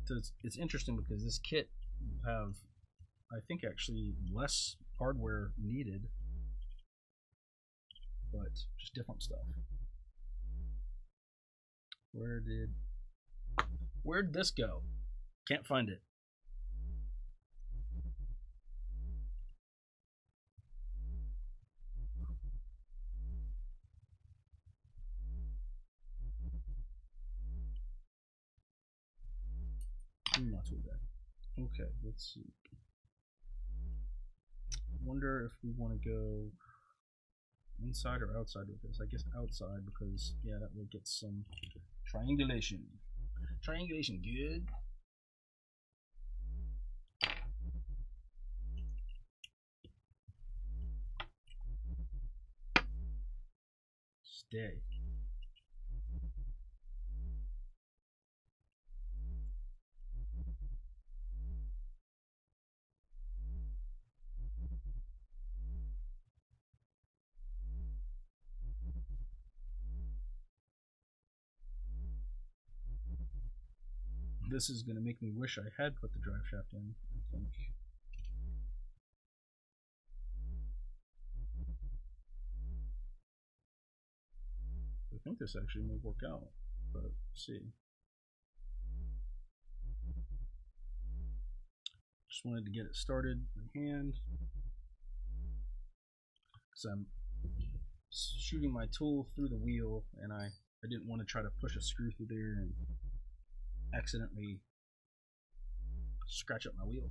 So it's interesting because this kit will have, I think, actually less hardware needed, but just different stuff. Where'd this go? Can't find it. Not too bad. Okay, let's see. Wonder if we want to go inside or outside with this. I guess outside because, yeah, that will get some triangulation. Triangulation, good. Stay. This is going to make me wish I had put the drive shaft in, I think. I think this actually may work out, but let's see. Just wanted to get it started by hand because I'm shooting my tool through the wheel, and I didn't want to try to push a screw through there and accidentally scratch up my wheel.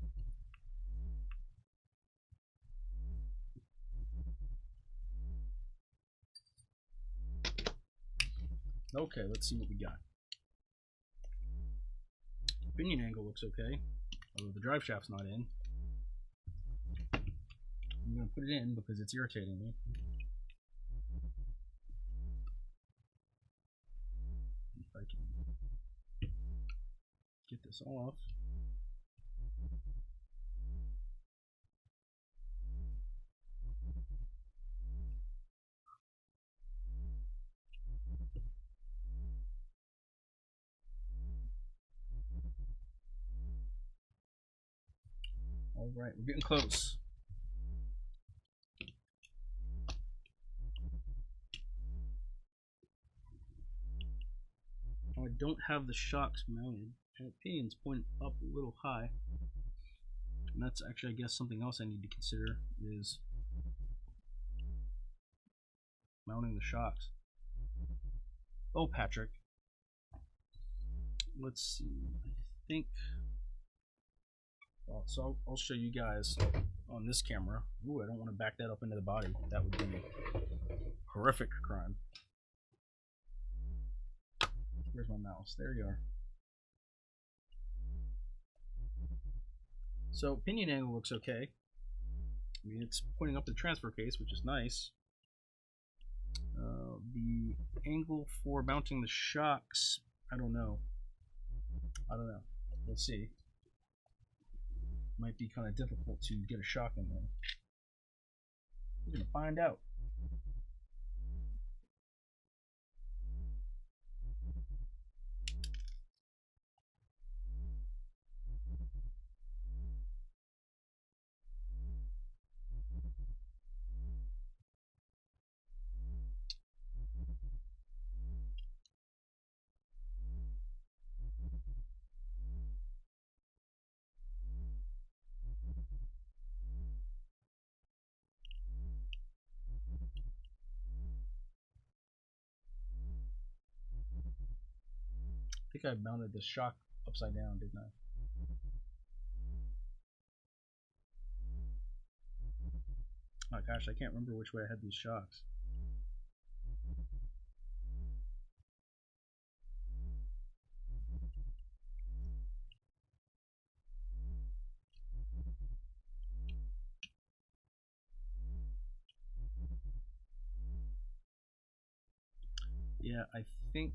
Okay, let's see what we got. Pinion angle looks okay, although the drive shaft's not in. I'm going to put it in because it's irritating me. If I can get this off. All right, we're getting close. I don't have the shocks mounted. The pinion's pointed up a little high. And that's actually, I guess, something else I need to consider is mounting the shocks. Oh, Patrick. Let's see. I think. So I'll show you guys on this camera. Ooh, I don't want to back that up into the body. That would be a horrific crime. Where's my mouse? There you are. So pinion angle looks okay. I mean, it's pointing up the transfer case, which is nice. The angle for mounting the shocks, I don't know. Let's see. Might be kind of difficult to get a shock in there. We're gonna find out. think I mounted the shock upside down, didn't I? Oh gosh, I can't remember which way I had these shocks. Yeah, I think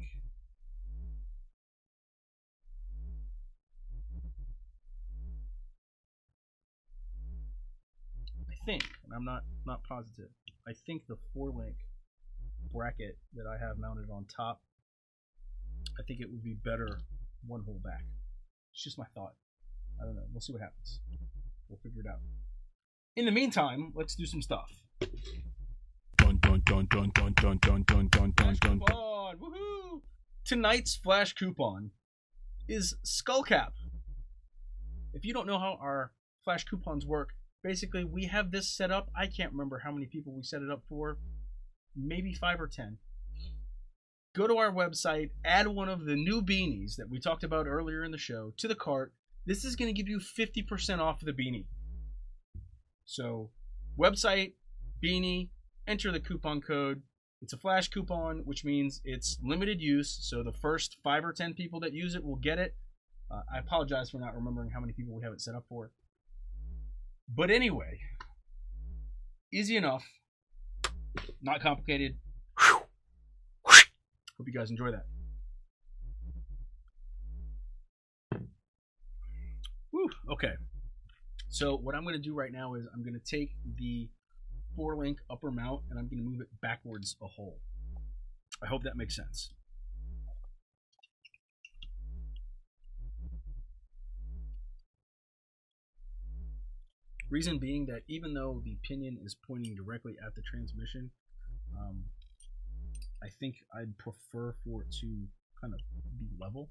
and I'm not positive. I think the 4-link bracket that I have mounted on top, I think it would be better one hole back. It's just my thought. I don't know. We'll see what happens. We'll figure it out. In the meantime, let's do some stuff. Dun, dun, dun, dun, dun, dun, dun, dun, dun, dun, dun. Woohoo! Tonight's flash coupon is Skullcap. If you don't know how our flash coupons work, basically we have this set up. I can't remember how many people we set it up for. Maybe 5 or 10. Go to our website, add one of the new beanies that we talked about earlier in the show to the cart. This is going to give you 50% off the beanie. So, website, beanie, enter the coupon code. It's a flash coupon, which means it's limited use. So the first 5 or 10 people that use it will get it. I apologize for not remembering how many people we have it set up for. But anyway, easy enough. Not complicated. Hope you guys enjoy that. Whew, okay. So what I'm going to do right now is I'm going to take the 4-link upper mount and I'm going to move it backwards a hole. I hope that makes sense. Reason being that even though the pinion is pointing directly at the transmission, I think I'd prefer for it to kind of be level.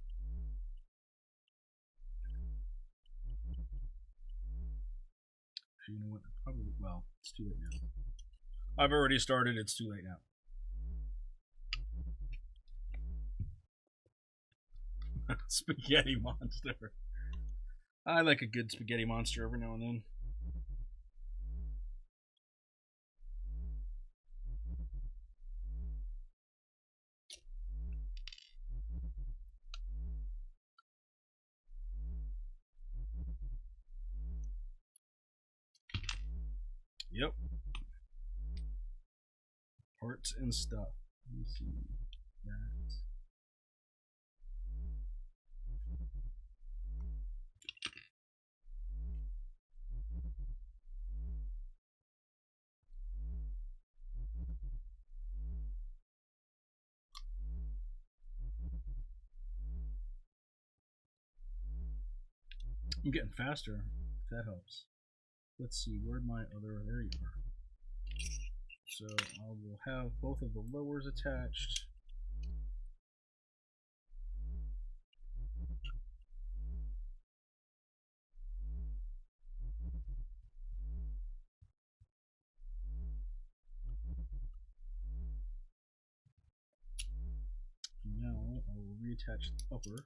You know what? Probably, well, it's too late now. I've already started, it's too late now. Spaghetti monster. I like a good spaghetti monster every now and then. Yep. Parts and stuff. Let me see that. I'm getting faster, if that helps. Let's see, where'd my other, there you are. So I will have both of the lowers attached. Now I will reattach the upper,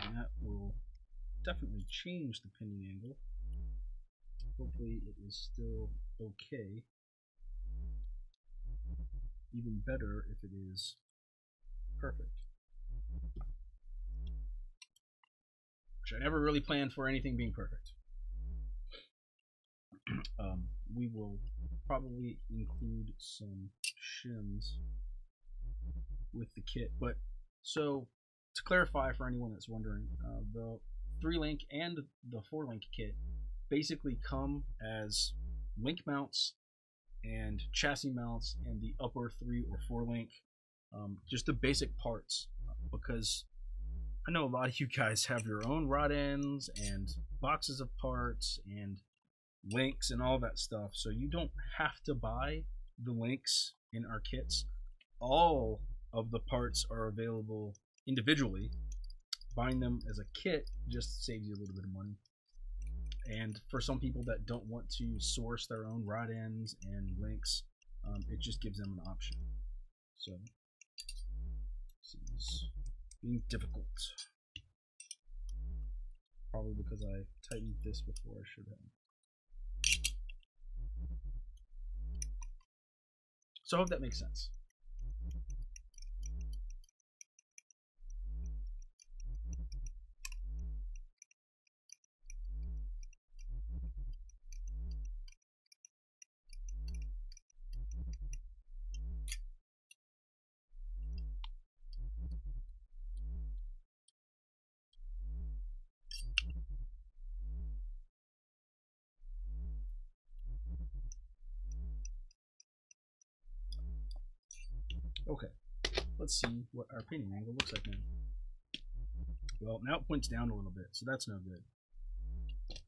and that will definitely change the pinion angle. Hopefully it is still okay. Even better if it is perfect. Which I never really planned for anything being perfect. We will probably include some shims with the kit. But so to clarify for anyone that's wondering, the 3-link and the 4-link kit basically come as link mounts and chassis mounts and the upper 3 or 4-link, just the basic parts, because I know a lot of you guys have your own rod ends and boxes of parts and links and all that stuff, so you don't have to buy the links in our kits. All of the parts are available individually. Buying them as a kit just saves you a little bit of money. And for some people that don't want to source their own rod ends and links, it just gives them an option. So this is being difficult. Probably because I tightened this before I should have. So I hope that makes sense. Okay, let's see what our pinion angle looks like now. Well, now it points down a little bit, so that's no good.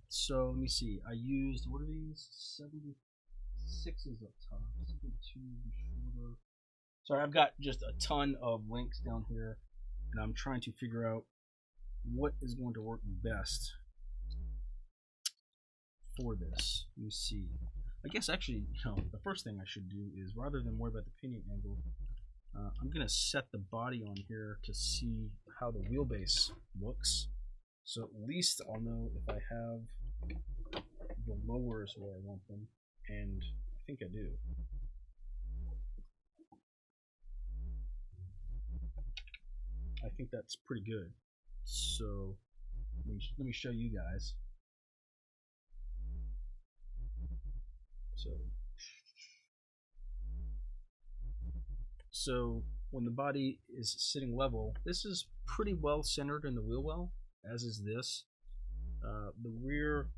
So let me see. I used, what are these? 76s up top. 72 shorter. Sorry, I've got just a ton of links down here, and I'm trying to figure out what is going to work best for this. Let me see. I guess actually, the first thing I should do is, rather than worry about the pinion angle, I'm going to set the body on here to see how the wheelbase looks. So at least I'll know if I have the lowers where I want them, and I think I do. I think that's pretty good. So let me show you guys. So when the body is sitting level, this is pretty well centered in the wheel well, as is this. The rear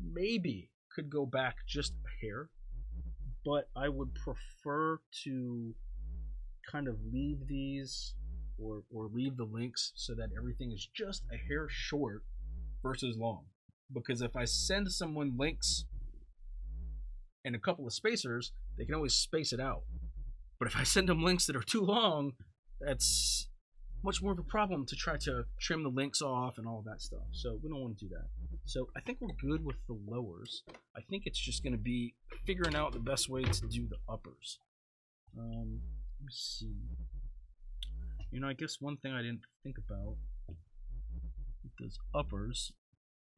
maybe could go back just a hair, but I would prefer to kind of leave these or leave the links so that everything is just a hair short versus long. Because if I send someone links and a couple of spacers, they can always space it out. But if I send them links that are too long, that's much more of a problem to try to trim the links off and all of that stuff. So we don't want to do that. So I think we're good with the lowers. I think it's just going to be figuring out the best way to do the uppers. Let me see. I guess one thing I didn't think about with those uppers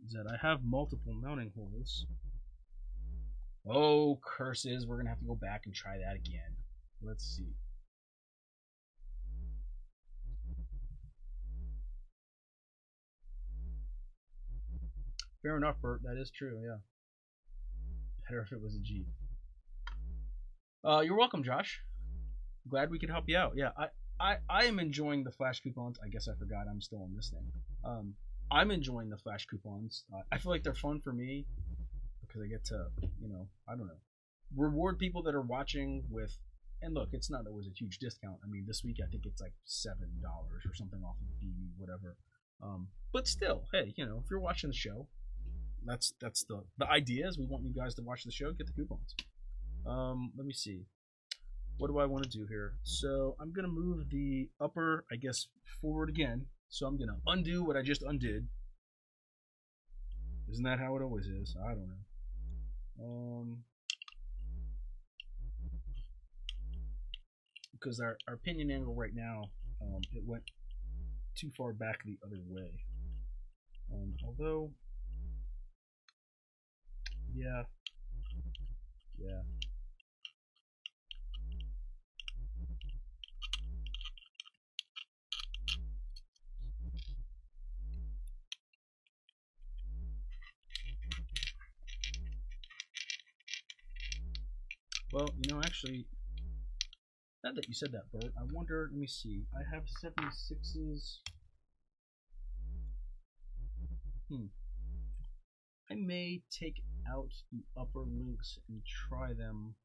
is that I have multiple mounting holes. Oh, curses. We're going to have to go back and try that again. Let's see. Fair enough, Bert. That is true, yeah. Better if it was a Jeep. You're welcome, Josh. Glad we could help you out. Yeah, I am enjoying the flash coupons. I guess I forgot I'm still on this thing. I'm enjoying the flash coupons. I feel like they're fun for me because I get to, I don't know, reward people that are watching with. And look, it's not always a huge discount. I mean, this week I think it's like $7 or something off of the whatever. But still, hey, if you're watching the show, that's the idea is we want you guys to watch the show, get the coupons. Let me see. What do I want to do here? So I'm gonna move the upper, I guess, forward again. So I'm gonna undo what I just undid. Isn't that how it always is? I don't know. Because our pinion angle right now, it went too far back the other way. Although, yeah. Well, actually, now that you said that, Bert, I wonder, let me see. I have 76s. I may take out the upper links and try them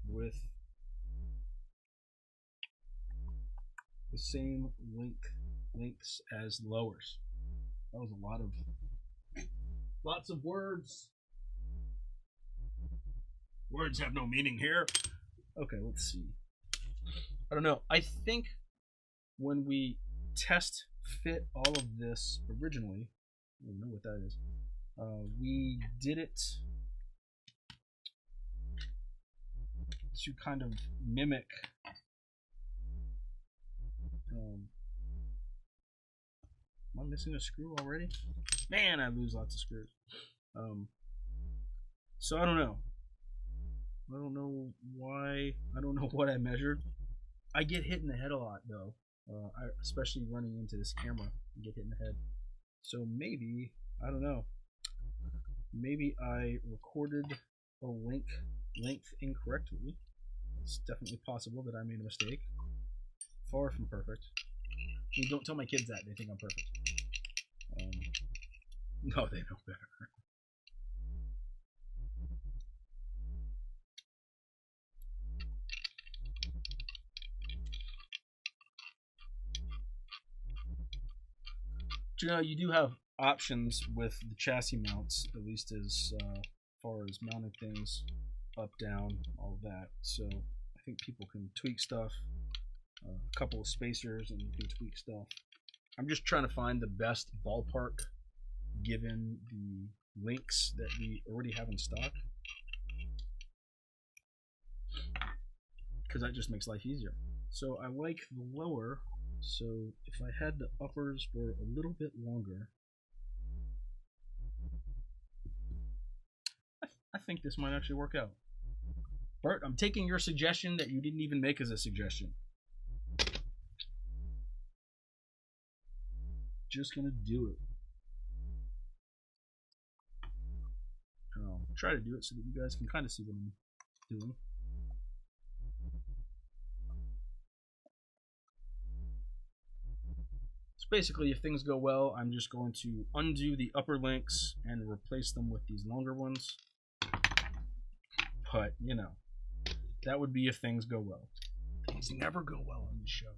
with the same links as lowers. That was lots of words. Words have no meaning here. Okay, let's see. I don't know. I think when we test fit all of this originally, I don't know what that is. We did it to kind of mimic Am I missing a screw already? Man, I lose lots of screws. So I don't know. I don't know why. I don't know what I measured. I get hit in the head a lot though. Especially running into this camera, I get hit in the head. So maybe, I don't know. Maybe I recorded a length incorrectly. It's definitely possible that I made a mistake. Far from perfect. I mean, don't tell my kids that, they think I'm perfect. No, they know better. You know, you do have options with the chassis mounts, at least as far as mounting things up, down, all of that. So I think people can tweak stuff, a couple of spacers, and you can tweak stuff. I'm just trying to find the best ballpark given the links that we already have in stock, because that just makes life easier. So I like the lower. So if I had the uppers were a little bit longer, I think this might actually work out. Bert, I'm taking your suggestion that you didn't even make as a suggestion. Just gonna do it. I'll try to do it so that you guys can kind of see what I'm doing. So basically, if things go well, I'm just going to undo the upper links and replace them with these longer ones. But, you know, that would be if things go well. Things never go well on the show.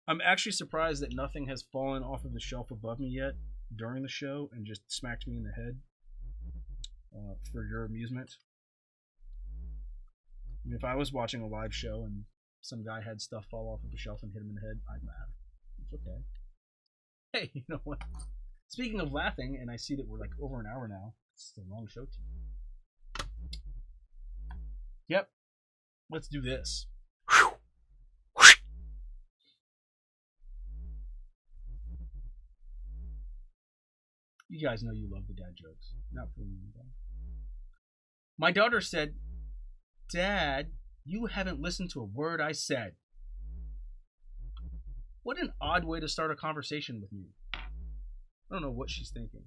I'm actually surprised that nothing has fallen off of the shelf above me yet during the show and just smacked me in the head for your amusement. I mean, if I was watching a live show and some guy had stuff fall off of the shelf and hit him in the head, I'd laugh. It's okay. Hey, you know what? Speaking of laughing, and I see that we're like over an hour now. It's a long show too. Yep. Let's do this. You guys know you love the dad jokes. Not for me. My daughter said, "Dad, you haven't listened to a word I said." What an odd way to start a conversation with me. I don't know what she's thinking.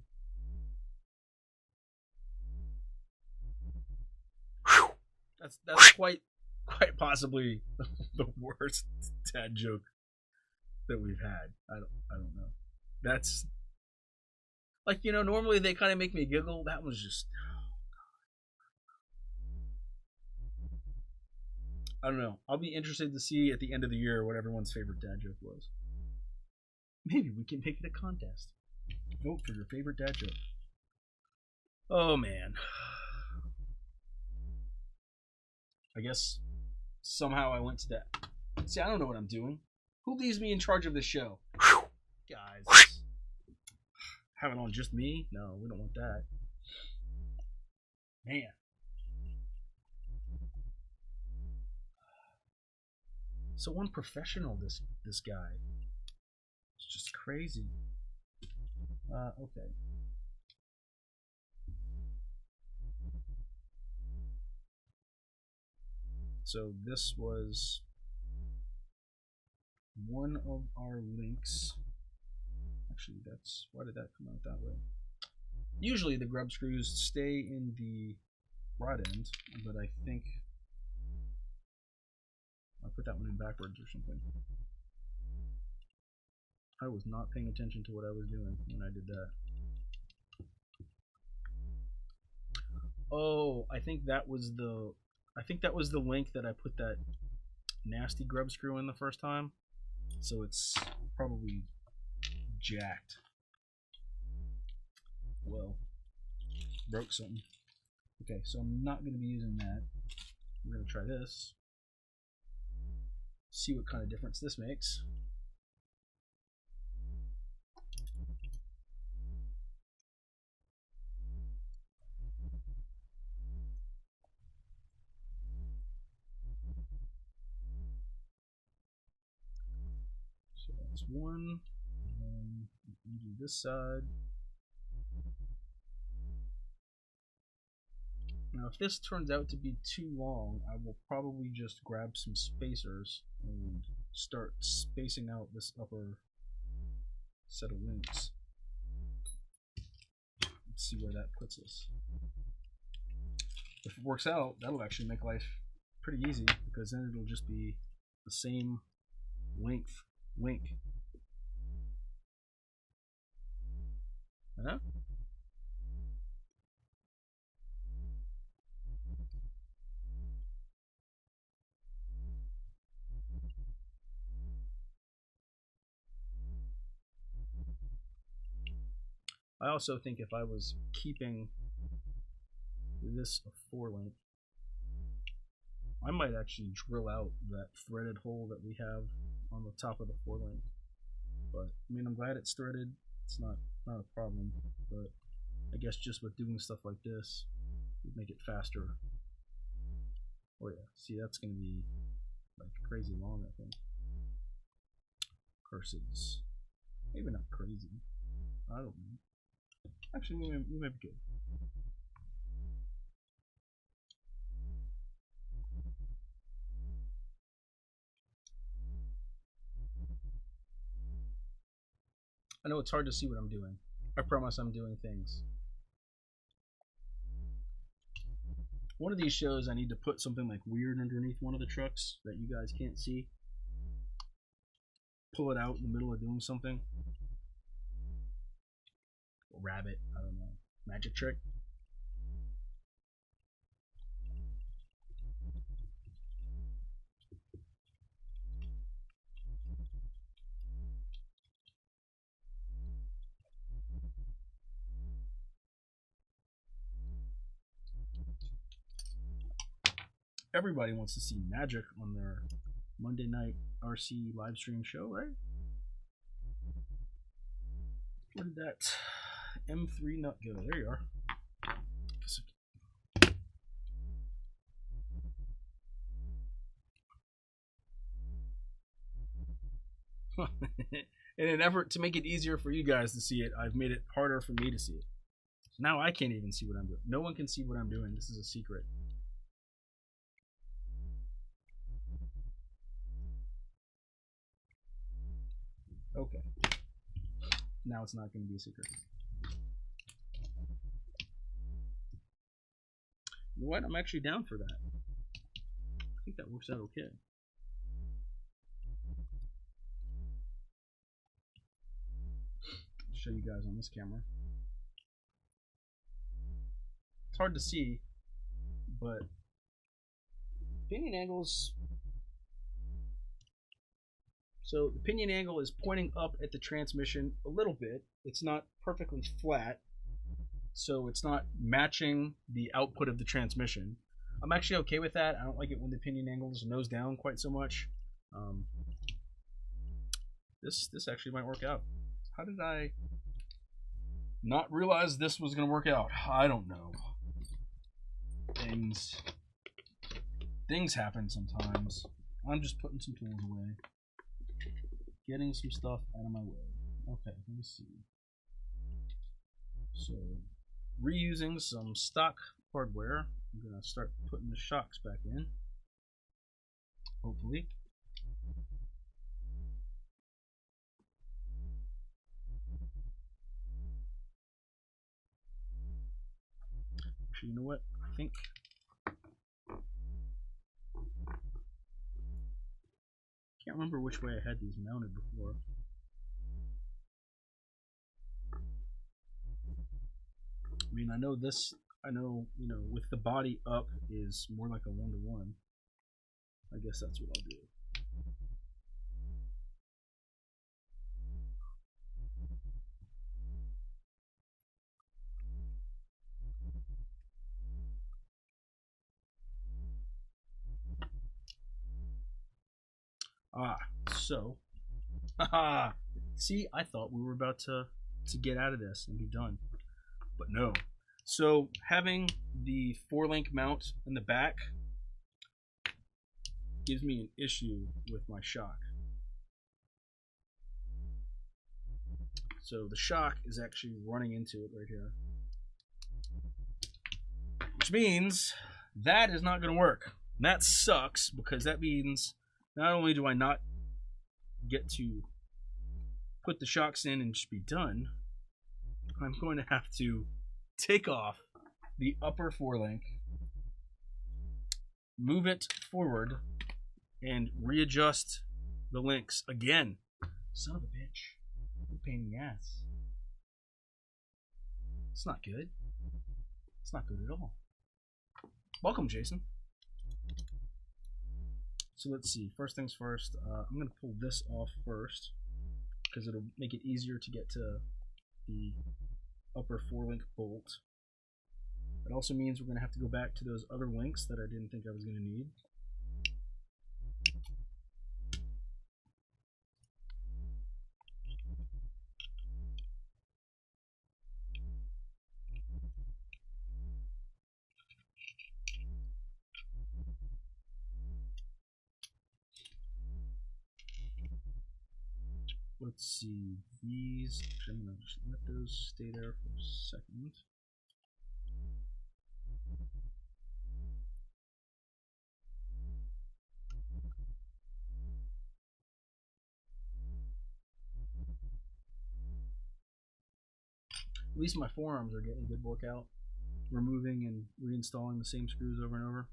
That's quite possibly the worst dad joke that we've had. I don't know. That's like, you know, normally they kind of make me giggle. That was just, I don't know. I'll be interested to see at the end of the year what everyone's favorite dad joke was. Maybe we can make it a contest. Vote for your favorite dad joke. Oh man. I guess somehow I went to that. See, I don't know what I'm doing. Who leaves me in charge of this show? Guys. Have it on just me? No, we don't want that. Man. So unprofessional, this guy. It's just crazy. Okay. So this was one of our links. Actually, why did that come out that way? Usually the grub screws stay in the rod end, but I think I put that one in backwards or something. I was not paying attention to what I was doing when I did that. Oh, I think that was the link that I put that nasty grub screw in the first time. So it's probably jacked. Well, broke something. Okay, so I'm not going to be using that. We're going to try this. See what kind of difference this makes. So that's one. You do this side. Now, if this turns out to be too long, I will probably just grab some spacers and start spacing out this upper set of links. Let's see where that puts us. If it works out, that'll actually make life pretty easy, because then it'll just be the same length link. Huh? I also think if I was keeping this a 4 length, I might actually drill out that threaded hole that we have on the top of the 4 length. But I mean, I'm glad it's threaded. It's not a problem. But I guess just with doing stuff like this, it'd make it faster. Oh yeah, see, that's gonna be like crazy long, I think. Curses. Maybe not crazy. I don't know. Actually, we might be good. I know it's hard to see what I'm doing. I promise I'm doing things. One of these shows I need to put something like weird underneath one of the trucks that you guys can't see. Pull it out in the middle of doing something. Rabbit, I don't know. Magic trick. Everybody wants to see magic on their Monday night RC live stream show, right? Where did that M3 nut go? There you are. In an effort to make it easier for you guys to see it, I've made it harder for me to see it. Now I can't even see what I'm doing. No one can see what I'm doing. This is a secret. Okay. Now it's not going to be a secret. You know what? I'm actually down for that. I think that works out okay. I'll show you guys on this camera. It's hard to see, but pinion angles. So the pinion angle is pointing up at the transmission a little bit. It's not perfectly flat, so it's not matching the output of the transmission. I'm actually okay with that. I don't like it when the pinion angle is nose down quite so much. This actually might work out. How did I not realize this was going to work out? I don't know. Things happen sometimes. I'm just putting some tools away. Getting some stuff out of my way. Okay, let me see. So, reusing some stock hardware. I'm going to start putting the shocks back in. Hopefully. Actually, you know what? I think can't remember which way I had these mounted before. I mean, I know this. I know, you know, with the body up is more like a 1-to-1. I guess that's what I'll do. So, see, I thought we were about to get out of this and be done, but no. So having the 4-link mount in the back gives me an issue with my shock. So the shock is actually running into it right here. Which means that is not going to work. And that sucks, because that means not only do I not get to put the shocks in and just be done, I'm going to have to take off the upper forelink, move it forward, and readjust the links again. Son of a bitch. You're a pain in the ass. It's not good. It's not good at all. Welcome, Jason. So let's see. First things first, I'm going to pull this off first, because it'll make it easier to get to the upper forelink bolt. It also means we're going to have to go back to those other links that I didn't think I was going to need. Let's see, these, actually I'm going to just let those stay there for a second. At least my forearms are getting a good workout, removing and reinstalling the same screws over and over.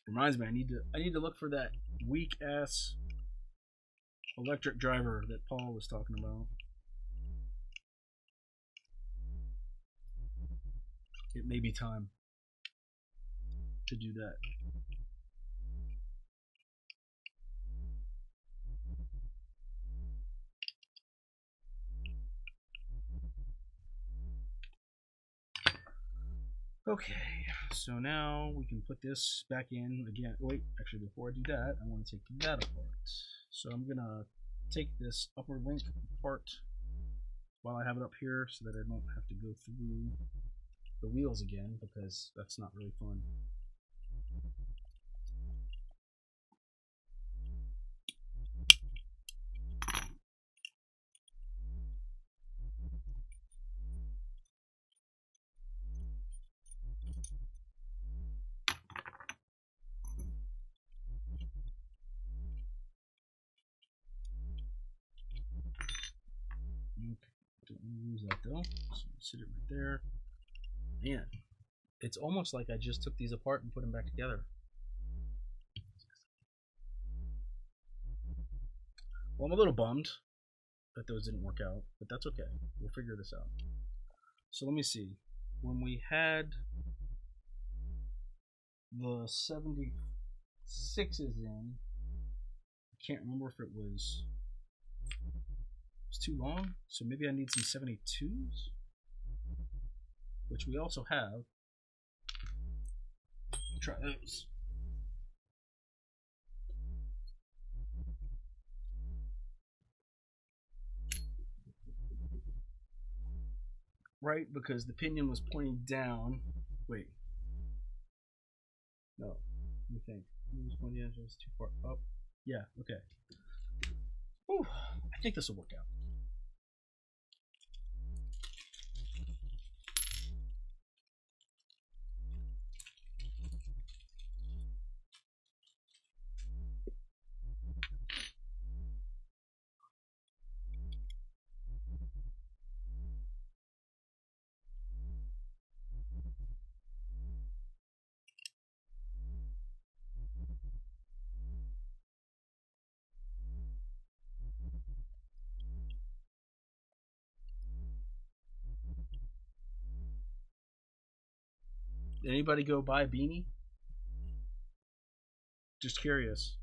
Reminds me, I need to look for that weak ass electric driver that Paul was talking about. It may be time to do that. Okay, so now we can put this back in again. Wait, actually before I do that, I want to take that apart. So I'm gonna take this upper link apart while I have it up here, so that I don't have to go through the wheels again, because that's not really fun. Don't lose that though. So sit it right there. Man, it's almost like I just took these apart and put them back together. Well, I'm a little bummed that those didn't work out, but that's okay. We'll figure this out. So let me see. When we had the 76s in, I can't remember if it was too long, so maybe I need some 72s, which we also have. Try those. Right, because the pinion was pointing down. Wait. No. Let me think. It was pointing down, just too far up. Yeah, okay. Whew. I think this will work out. Did anybody go buy a beanie? Just curious.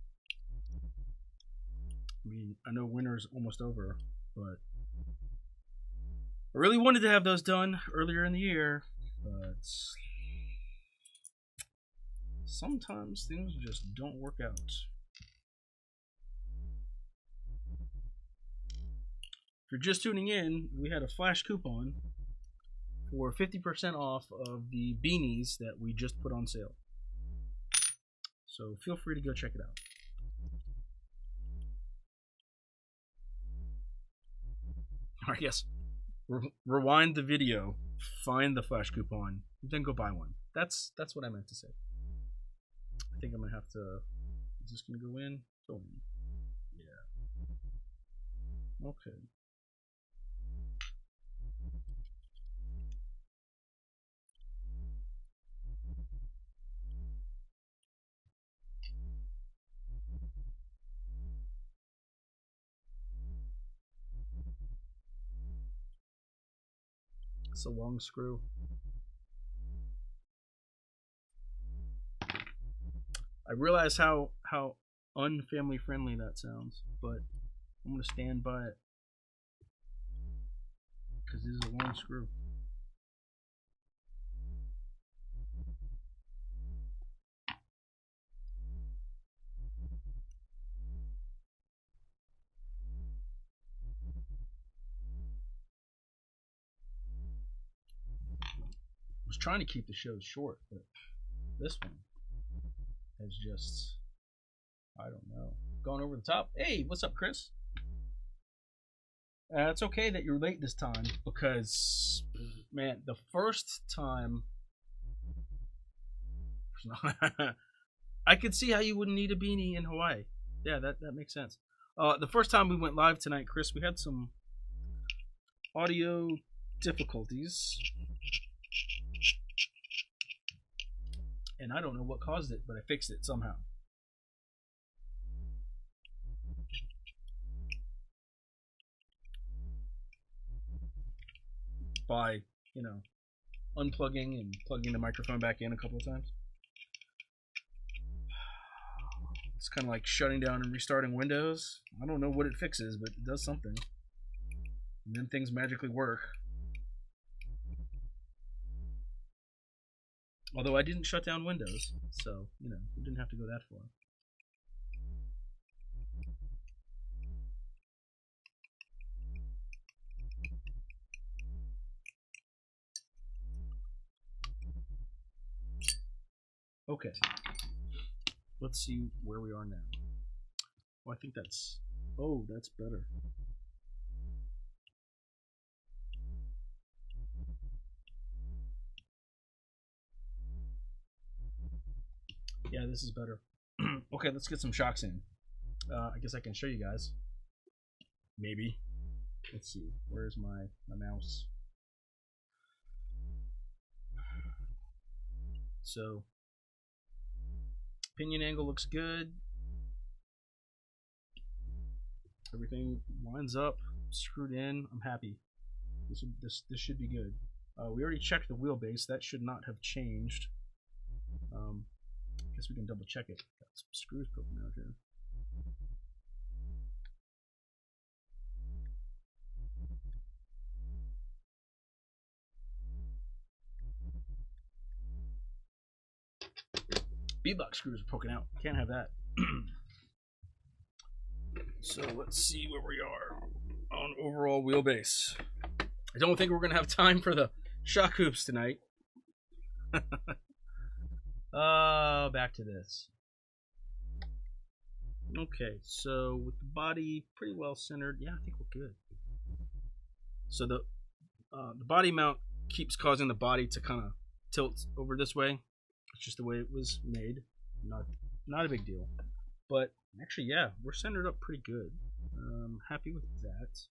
I mean, I know winter's almost over, but I really wanted to have those done earlier in the year, but sometimes things just don't work out. If you're just tuning in, we had a flash coupon for 50% off of the beanies that we just put on sale. So feel free to go check it out. Or I guess rewind the video, find the flash coupon, then go buy one. That's what I meant to say. I think I'm gonna have to. Is this gonna go in? Go in. Yeah. Okay. It's a long screw. I realize how unfamily friendly that sounds, but I'm gonna stand by it because it is a long screw. I was trying to keep the shows short, but this one has just, I don't know, gone over the top. Hey, what's up, Chris? It's okay that you're late this time because, man, the first time, I could see how you wouldn't need a beanie in Hawaii. Yeah, that makes sense. The first time we went live tonight, Chris, we had some audio difficulties. And I don't know what caused it, but I fixed it somehow. By, you know, unplugging and plugging the microphone back in a couple of times. It's kind of like shutting down and restarting Windows. I don't know what it fixes, but it does something. And then things magically work. Although I didn't shut down Windows, so, you know, we didn't have to go that far. Okay. Let's see where we are now. Well, I think that's... Oh, that's better. Yeah, this is better. Okay, let's get some shocks in. I guess I can show you guys. Maybe. Let's see. Where's my mouse? So, pinion angle looks good. Everything lines up, screwed in. I'm happy. This should be good. We already checked the wheelbase. That should not have changed. I guess we can double check it. Got some screws poking out here. Beadlock screws are poking out. Can't have that. So let's see where we are on overall wheelbase. I don't think we're going to have time for the shock hoops tonight. Back to this. Okay, so with the body pretty well centered, yeah, I think we're good. So the body mount keeps causing the body to kind of tilt over this way. It's just the way it was made. Not a big deal. But actually, yeah, we're centered up pretty good. Happy with that.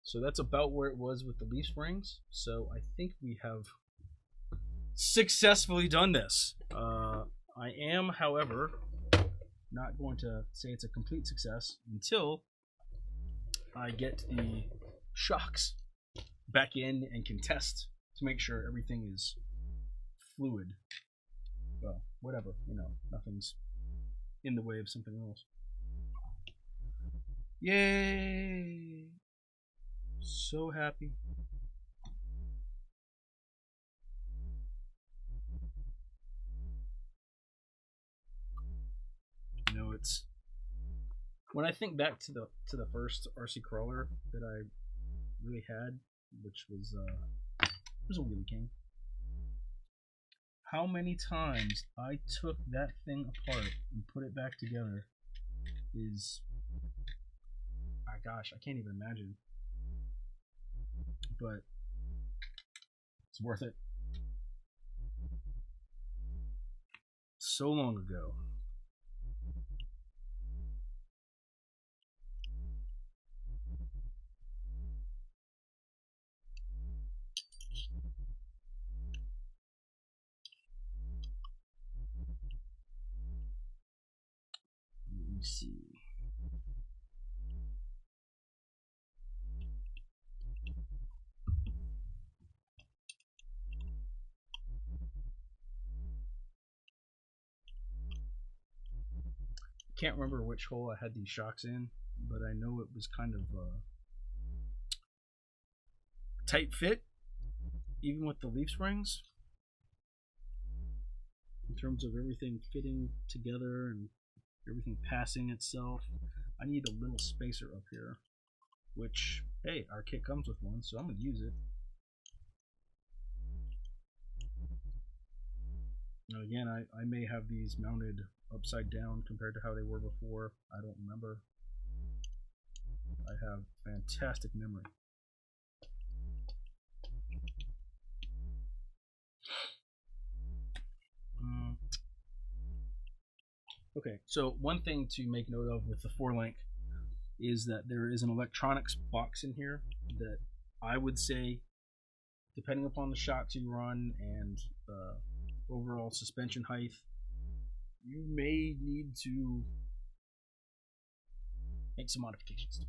So that's about where it was with the leaf springs. So I think we have successfully done this. I am, however, not going to say it's a complete success until I get the shocks back in and can test to make sure everything is fluid. Well, whatever, you know, nothing's in the way of something else. Yay! So happy. You know, it's when I think back to the first RC crawler that I really had, which was a Wheelie King. how many times I took that thing apart and put it back together is, my gosh, I can't even imagine. But it's worth it. So long ago. Let me see. Can't remember which hole I had these shocks in, but I know it was kind of tight fit, even with the leaf springs, in terms of everything fitting together and everything passing itself. I need a little spacer up here, which, hey, our kit comes with one, so I'm going to use it. Now again, I may have these mounted upside down compared to how they were before. I don't remember. I have fantastic memory. Okay, so one thing to make note of with the 4-link is that there is an electronics box in here that I would say, depending upon the shocks you run and overall suspension height, you may need to make some modifications to it.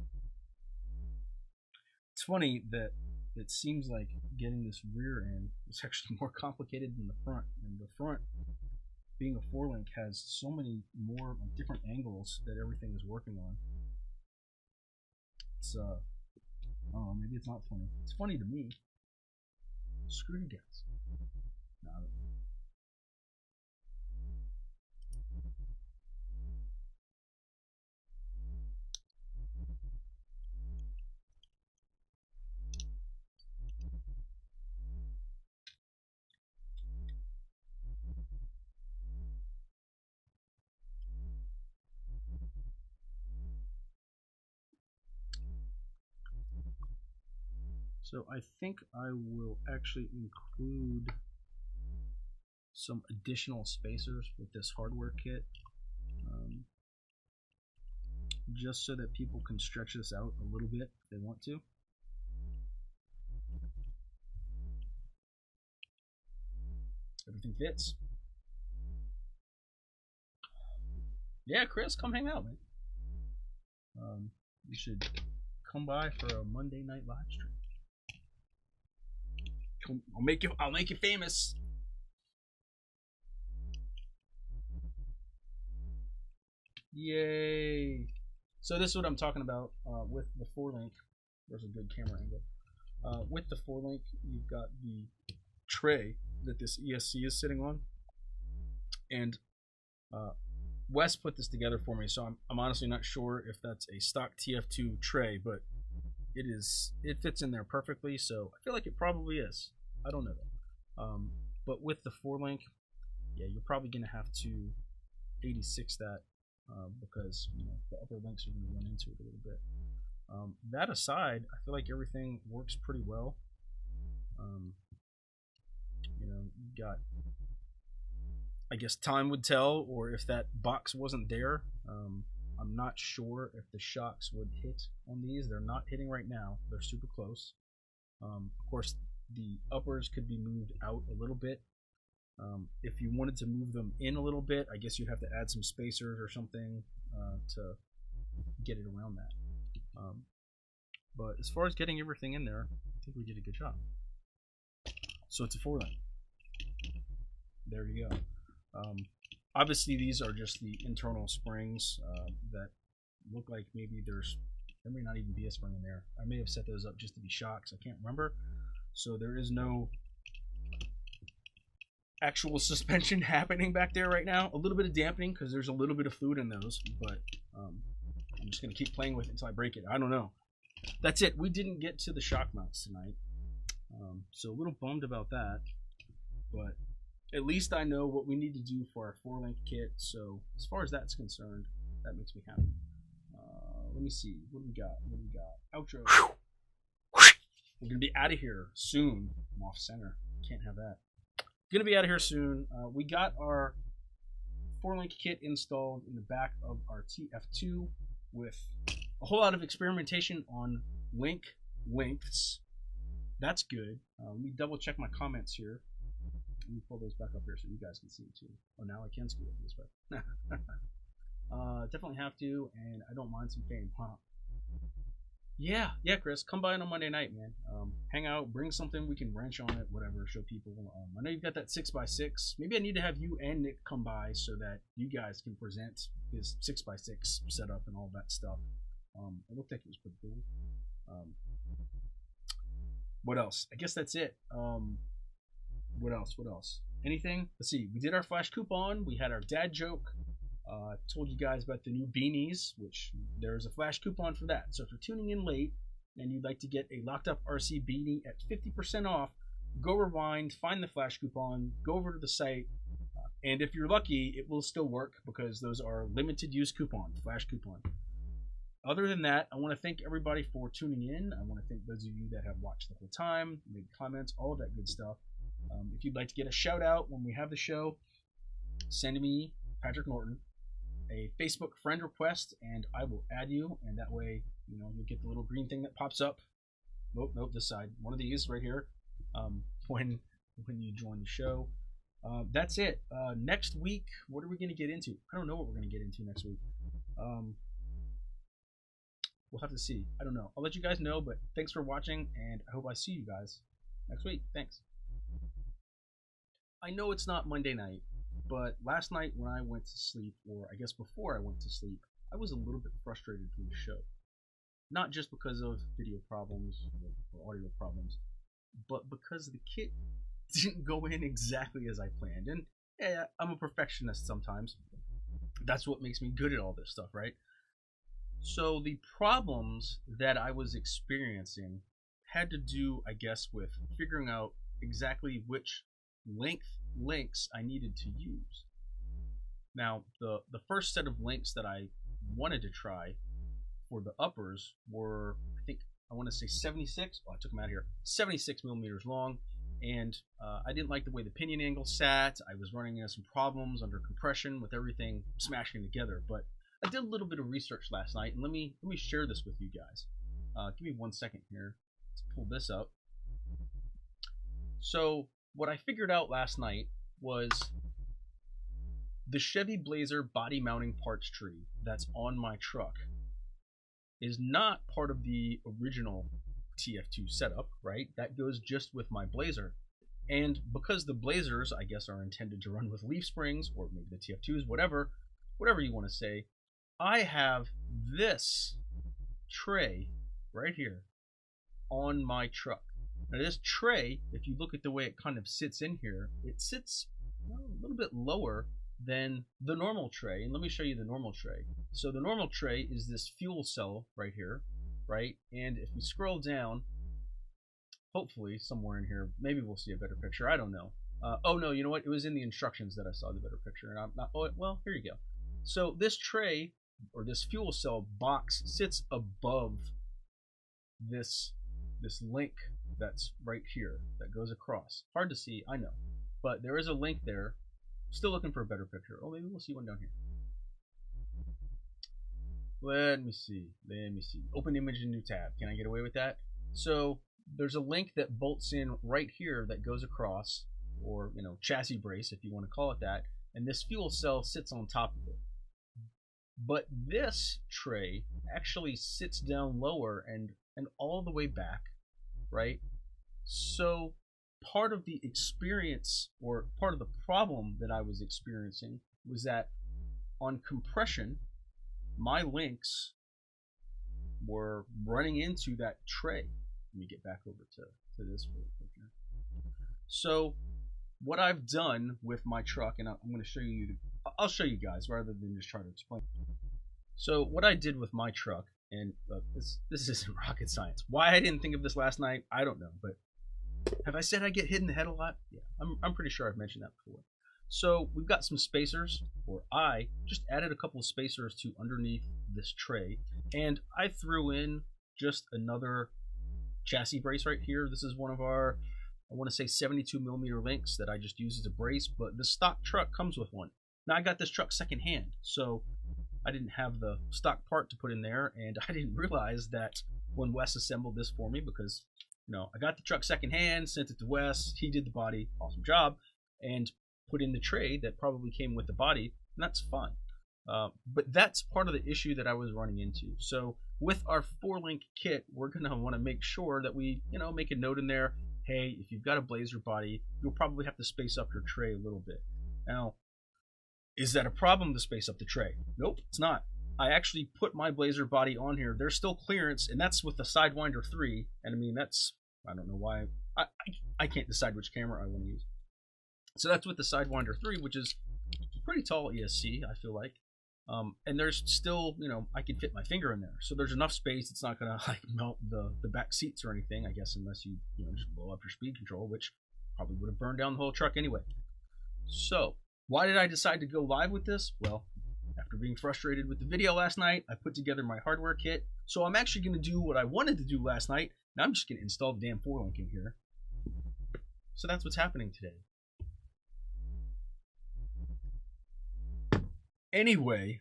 It's funny that it seems like getting this rear end is actually more complicated than the front, and the front, being a 4-link, has so many more different angles that everything is working on. It's I don't know, maybe it's not funny. It's funny to me. Screw you guys. No, I don't know. So I think I will actually include some additional spacers with this hardware kit, just so that people can stretch this out a little bit if they want to. Everything fits. Yeah, Chris, come hang out, man. You should come by for a Monday night live stream. I'll make you famous. Yay! So this is what I'm talking about with the 4-link. There's a good camera angle. With the 4-link, you've got the tray that this ESC is sitting on, and Wes put this together for me. So I'm honestly not sure if that's a stock TF2 tray, but it fits in there perfectly. So I feel like it probably is. I don't know that. But with the 4-link, yeah, you're probably gonna have to 86 that. Because the upper links are going to run into it a little bit. That aside, I feel like everything works pretty well. You got, I guess time would tell, or if that box wasn't there, I'm not sure if the shocks would hit on these. They're not hitting right now. They're super close. Of course, the uppers could be moved out a little bit. If you wanted to move them in a little bit, I guess you'd have to add some spacers or something to get it around that. But as far as getting everything in there, I think we did a good job. So it's a 4-link. There you go. Obviously, these are just the internal springs that look like there may not even be a spring in there. I may have set those up just to be shocks. I can't remember. So there is no actual suspension happening back there right now. A little bit of dampening because there's a little bit of fluid in those, but I'm just going to keep playing with it until I break it. I don't know. That's it. We didn't get to the shock mounts tonight, so a little bummed about that, but at least I know what we need to do for our 4-link kit. So as far as that's concerned, that makes me happy. Let me see. What do we got? What do we got? Outro. We're going to be out of here soon. I'm off center. Can't have that. Going to be out of here soon. We got our 4-link kit installed in the back of our TF2 with a whole lot of experimentation on link lengths. That's good. Let me double check my comments here. Let me pull those back up here so you guys can see them too. Oh, now I can scoot over this way. Definitely have to, and I don't mind some fame, huh? Yeah, Chris, come by on a Monday night, man. Hang out, bring something, we can wrench on it, whatever, show people. I know you've got that 6x6. Maybe I need to have you and Nick come by so that you guys can present his 6x6 setup and all that stuff. It looked like it was pretty cool. What else? I guess that's it. What else? Anything? Let's see. We did our flash coupon. We had our dad joke. Told you guys about the new beanies, which there's a flash coupon for that. So if you're tuning in late and you'd like to get a Locked Up RC beanie at 50% off, go rewind, find the flash coupon, go over to the site, and if you're lucky, it will still work because those are limited use coupon, flash coupon. Other than that, I want to thank everybody for tuning in. I want to thank those of you that have watched the whole time, made comments, all of that good stuff. If you'd like to get a shout out when we have the show, send me, Patrick Norton, a Facebook friend request, and I will add you, and that way, you know, you'll get the little green thing that pops up. Nope, this side. One of these right here. When you join the show. That's it. Next week, what are we going to get into? I don't know what we're going to get into next week. We'll have to see. I don't know. I'll let you guys know, but thanks for watching, and I hope I see you guys next week. Thanks. I know it's not Monday night, but last night when I went to sleep, or I guess before I went to sleep, I was a little bit frustrated from the show. Not just because of video problems or audio problems, but because the kit didn't go in exactly as I planned. And yeah, I'm a perfectionist sometimes. That's what makes me good at all this stuff, right? So the problems that I was experiencing had to do, I guess, with figuring out exactly which links I needed to use. Now, the first set of links that I wanted to try for the uppers were, I want to say 76. Oh, I took them out of here. 76 millimeters long, and I didn't like the way the pinion angle sat. I was running into some problems under compression with everything smashing together. But I did a little bit of research last night, and let me share this with you guys. Give me 1 second here. Let's pull this up. So what I figured out last night was the Chevy Blazer body mounting parts tree that's on my truck is not part of the original TF2 setup, right? That goes just with my Blazer. And because the Blazers, I guess, are intended to run with leaf springs, or maybe the TF2s, whatever you want to say, I have this tray right here on my truck. Now this tray, if you look at the way it kind of sits in here, it sits a little bit lower than the normal tray. And let me show you the normal tray. So the normal tray is this fuel cell right here, right? And if we scroll down, hopefully somewhere in here, maybe we'll see a better picture. I don't know. Oh no, you know what? It was in the instructions that I saw the better picture. And I'm not, oh, well, here you go. So this tray, or this fuel cell box, sits above this link that's right here that goes across. Hard to see, I know, but there is a link there. Still looking for a better picture. Oh, maybe we'll see one down here. Let me see. Open image in new tab. Can I get away with that? So there's a link that bolts in right here that goes across, or chassis brace if you want to call it that, and this fuel cell sits on top of it. But this tray actually sits down lower and all the way back, right? So part of the experience, or part of the problem that I was experiencing, was that on compression, my links were running into that tray. Let me get back over to this real quick here. So what I've done with my truck, and I'm going to show you, I'll show you guys rather than just try to explain. So what I did with my truck, and this isn't rocket science. Why I didn't think of this last night, I don't know, but Have I said I get hit in the head a lot? Yeah, I'm pretty sure I've mentioned that before. So we've got some spacers, or I just added a couple of spacers to underneath this tray, and I threw in just another chassis brace right here. This is one of our, I want to say 72mm links that I just use as a brace, but the stock truck comes with one. Now I got this truck secondhand, so I didn't have the stock part to put in there, and I didn't realize that when Wes assembled this for me, because I got the truck secondhand, sent it to Wes, he did the body, awesome job, and put in the tray that probably came with the body, and that's fine. But that's part of the issue that I was running into. So with our 4-link kit, we're going to want to make sure that we, make a note in there, hey, if you've got a Blazer body, you'll probably have to space up your tray a little bit. Now, is that a problem to space up the tray? Nope, it's not. I actually put my Blazer body on here. There's still clearance, and that's with the Sidewinder 3, and I mean, I don't know why, I can't decide which camera I want to use. So that's with the Sidewinder 3, which is pretty tall ESC, I feel like. And there's still, I can fit my finger in there. So there's enough space, it's not going to like melt the back seats or anything, I guess, unless you, just blow up your speed control, which probably would have burned down the whole truck anyway. So, why did I decide to go live with this? Well, after being frustrated with the video last night, I put together my hardware kit. So I'm actually going to do what I wanted to do last night. Now I'm just going to install the damn 4-link in here. So that's what's happening today. Anyway,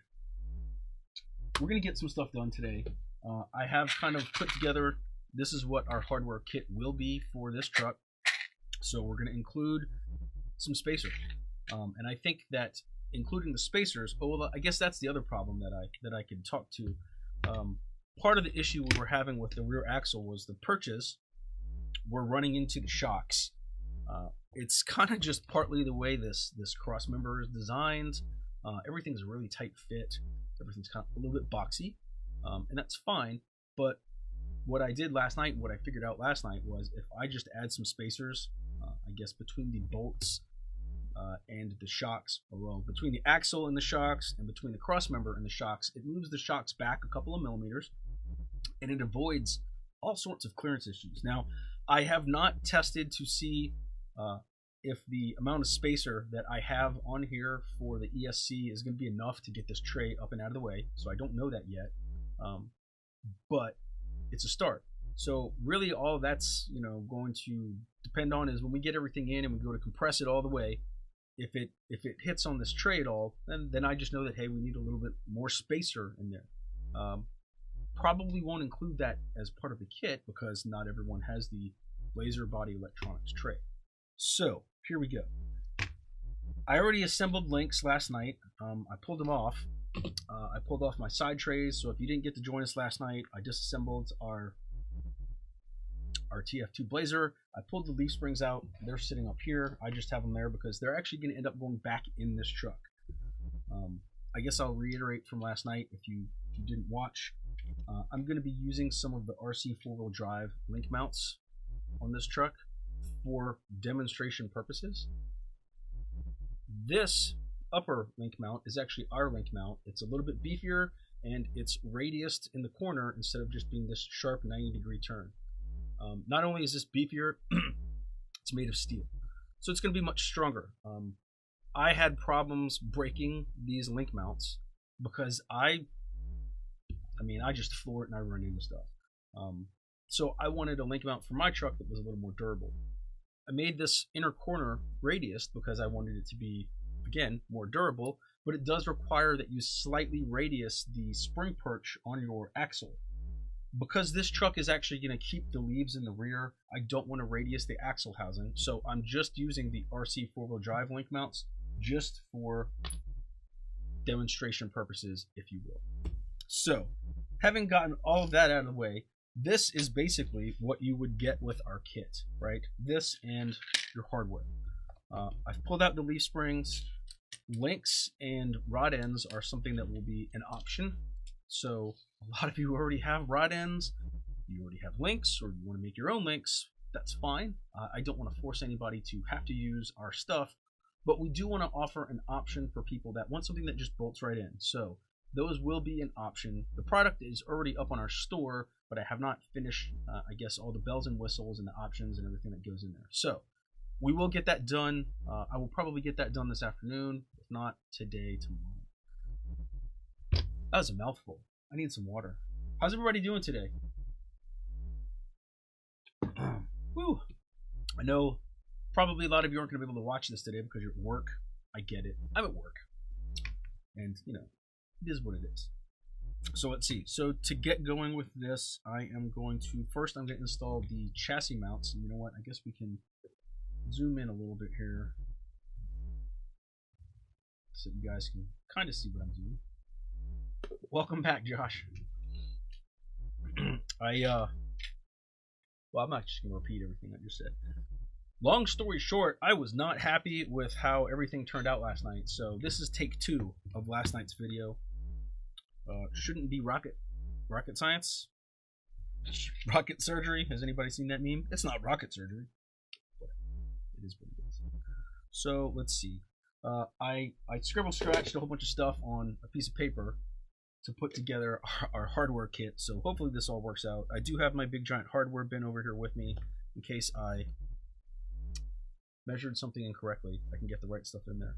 we're going to get some stuff done today. I have kind of put together, this is what our hardware kit will be for this truck. So we're going to include some spacers. And I think that including the spacers, well, I guess that's the other problem that I can talk to. Part of the issue we were having with the rear axle was the perches were running into the shocks. It's kind of just partly the way this cross member is designed. Everything's a really tight fit. Everything's kind of a little bit boxy, and that's fine. But what I did last night, what I figured out last night was if I just add some spacers, I guess between the bolts and the shocks, or well, between the axle and the shocks, and between the cross member and the shocks, it moves the shocks back a couple of millimeters, and it avoids all sorts of clearance issues. Now, I have not tested to see if the amount of spacer that I have on here for the ESC is going to be enough to get this tray up and out of the way, so I don't know that yet, but it's a start. So really all that's going to depend on is when we get everything in and we go to compress it all the way, if it hits on this tray at all, then I just know that, hey, we need a little bit more spacer in there. Probably won't include that as part of the kit because not everyone has the Blazer body electronics tray. So here we go. I already assembled links last night. I pulled them off. I pulled off my side trays, so if you didn't get to join us last night, I disassembled our TF2 Blazer. I pulled the leaf springs out. They're sitting up here. I just have them there because they're actually going to end up going back in this truck. I guess I'll reiterate from last night if you didn't watch. I'm going to be using some of the RC 4-wheel drive link mounts on this truck for demonstration purposes. This upper link mount is actually our link mount. It's a little bit beefier and it's radiused in the corner instead of just being this sharp 90-degree turn. Not only is this beefier, it's made of steel, so it's going to be much stronger. I had problems breaking these link mounts because I just floor it and I run into stuff. So I wanted a link mount for my truck that was a little more durable. I made this inner corner radiused because I wanted it to be, again, more durable, but it does require that you slightly radius the spring perch on your axle. Because this truck is actually going to keep the leaves in the rear, I don't want to radius the axle housing, so I'm just using the RC 4-wheel drive link mounts just for demonstration purposes, if you will. So, having gotten all of that out of the way, this is basically what you would get with our kit, right? This and your hardware. I've pulled out the leaf springs. Links and rod ends are something that will be an option. So a lot of you already have rod ends, you already have links, or you want to make your own links, that's fine. I don't want to force anybody to have to use our stuff, but we do want to offer an option for people that want something that just bolts right in. So those will be an option. The product is already up on our store, but I have not finished, I guess, all the bells and whistles and the options and everything that goes in there. So we will get that done. I will probably get that done this afternoon, if not today, tomorrow. That was a mouthful. I need some water. How's everybody doing today? Woo. I know probably a lot of you aren't going to be able to watch this today because you're at work. I get it. I'm at work. And, you know, it is what it is. So let's see. So to get going with this, I am going to, first I'm going to install the chassis mounts. And you know what? I guess we can zoom in a little bit here so you guys can kind of see what I'm doing. Welcome back, Josh. Well, I'm not just going to repeat everything I just said. Long story short, I was not happy with how everything turned out last night. So this is take 2 of last night's video. Shouldn't be rocket science. Rocket surgery. Has anybody seen that meme? It's not rocket surgery. But it is what it is. So let's see. I scribble scratched a whole bunch of stuff on a piece of paper to put together our hardware kit. So hopefully this all works out. I do have my big giant hardware bin over here with me in case I measured something incorrectly. I can get the right stuff in there.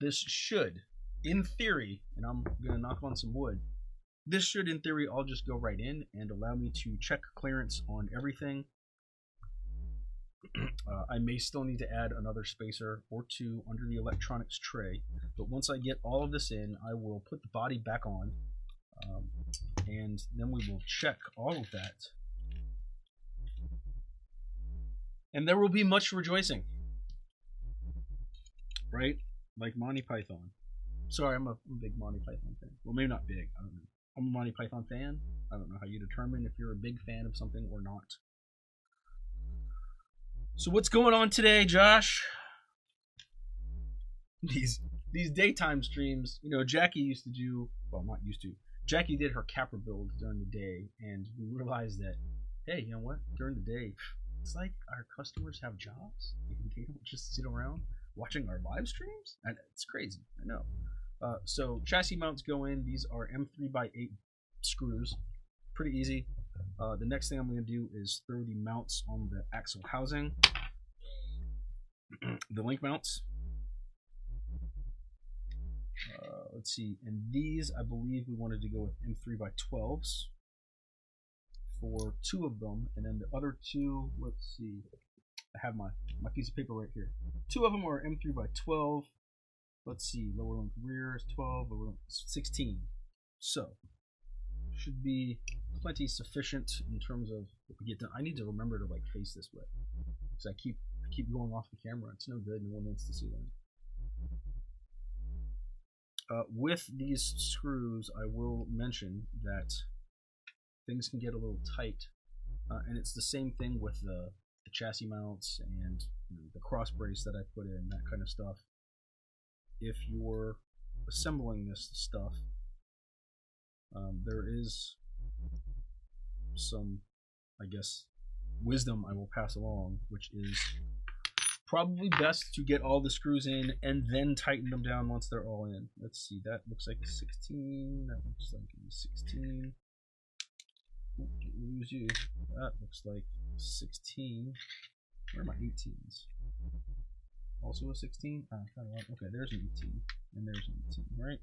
This should, in theory, and I'm gonna knock on some wood, this should in theory all just go right in and allow me to check clearance on everything. I may still need to add another spacer or 2 under the electronics tray, but once I get all of this in, I will put the body back on, and then we will check all of that. And there will be much rejoicing. Right? Like Monty Python. Sorry, I'm a big Monty Python fan. Well, maybe not big. I don't know. I'm a Monty Python fan. I don't know how you determine if you're a big fan of something or not. So what's going on today, Josh? These daytime streams, you know, Jackie used to do, well, not used to. Jackie did her capper build during the day, and we realized that, hey, you know what? During the day, it's like our customers have jobs. They don't just sit around watching our live streams. And it's crazy. I know. So chassis mounts go in. These are M3x8 screws. Pretty easy. The next thing I'm going to do is throw the mounts on the axle housing. The link mounts. Let's see. And these, I believe we wanted to go with M3x12s for 2 of them. And then the other 2, let's see. I have my piece of paper right here. 2 of them are M3x12. Let's see. Lower link rear is 12. Lower link 16. So should be plenty sufficient in terms of what we get done. I need to remember to like face this way because I keep going off the camera. It's no good. No one wants to see that. With these screws, I will mention that things can get a little tight, and it's the same thing with the chassis mounts and, you know, the cross brace that I put in, that kind of stuff. If you're assembling this stuff, there is some, I guess, wisdom I will pass along, which is probably best to get all the screws in and then tighten them down once they're all in. Let's see, that looks like a 16, that looks like a 16. Ooh, lose you. That looks like 16. Where are my 18s? Also a 16? Okay, there's an 18. And there's an 18, right?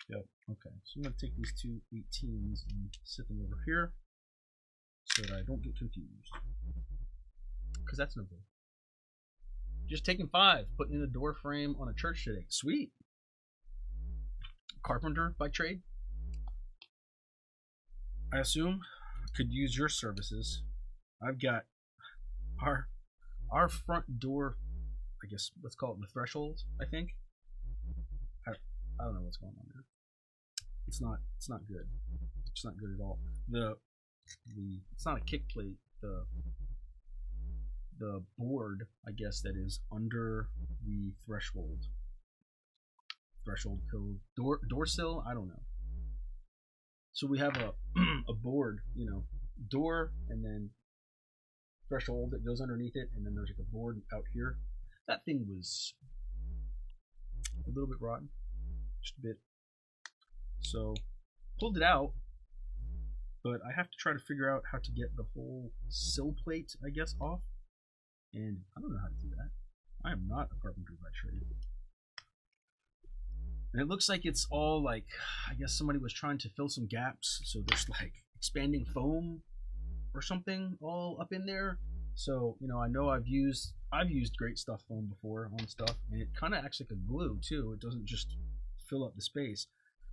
Yep, okay. So I'm going to take these 2 18s and sit them over here so that I don't get confused. Because that's no good. Just taking 5, putting in a door frame on a church today. Sweet. Carpenter by trade. I assume could use your services. I've got our front door, I guess let's call it the threshold, I think. I don't know what's going on there. It's not good. It's not good at all. It's not a kick plate. The board, I guess, that is under the threshold code, door sill, I don't know. So we have a board, you know, door and then threshold that goes underneath it, and then there's like a board out here. That thing was a little bit rotten. just a bit. So pulled it out, but I have to try to figure out how to get the whole sill plate, I guess, off. And I don't know how to do that. I am not a carpenter by trade. And it looks like it's all like, I guess somebody was trying to fill some gaps, so there's like expanding foam or something all up in there. So, you know, I know I've used great stuff foam before on stuff, and it kind of acts like a glue too. It doesn't just fill up the space.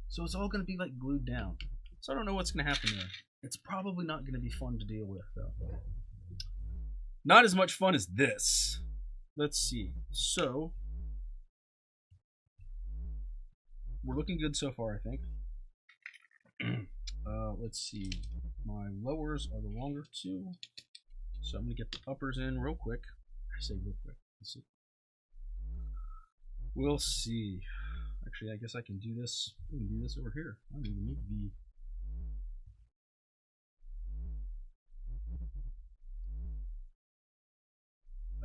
So it's all going to be like glued down. So I don't know what's going to happen there. It's probably not going to be fun to deal with though. Not as much fun as this. Let's see. So we're looking good so far, I think. Let's see. My lowers are the longer two, so I'm gonna get the uppers in real quick. I say real quick. Let's see. We'll see. Actually, I guess I can do this. I can do this over here. I don't even need the.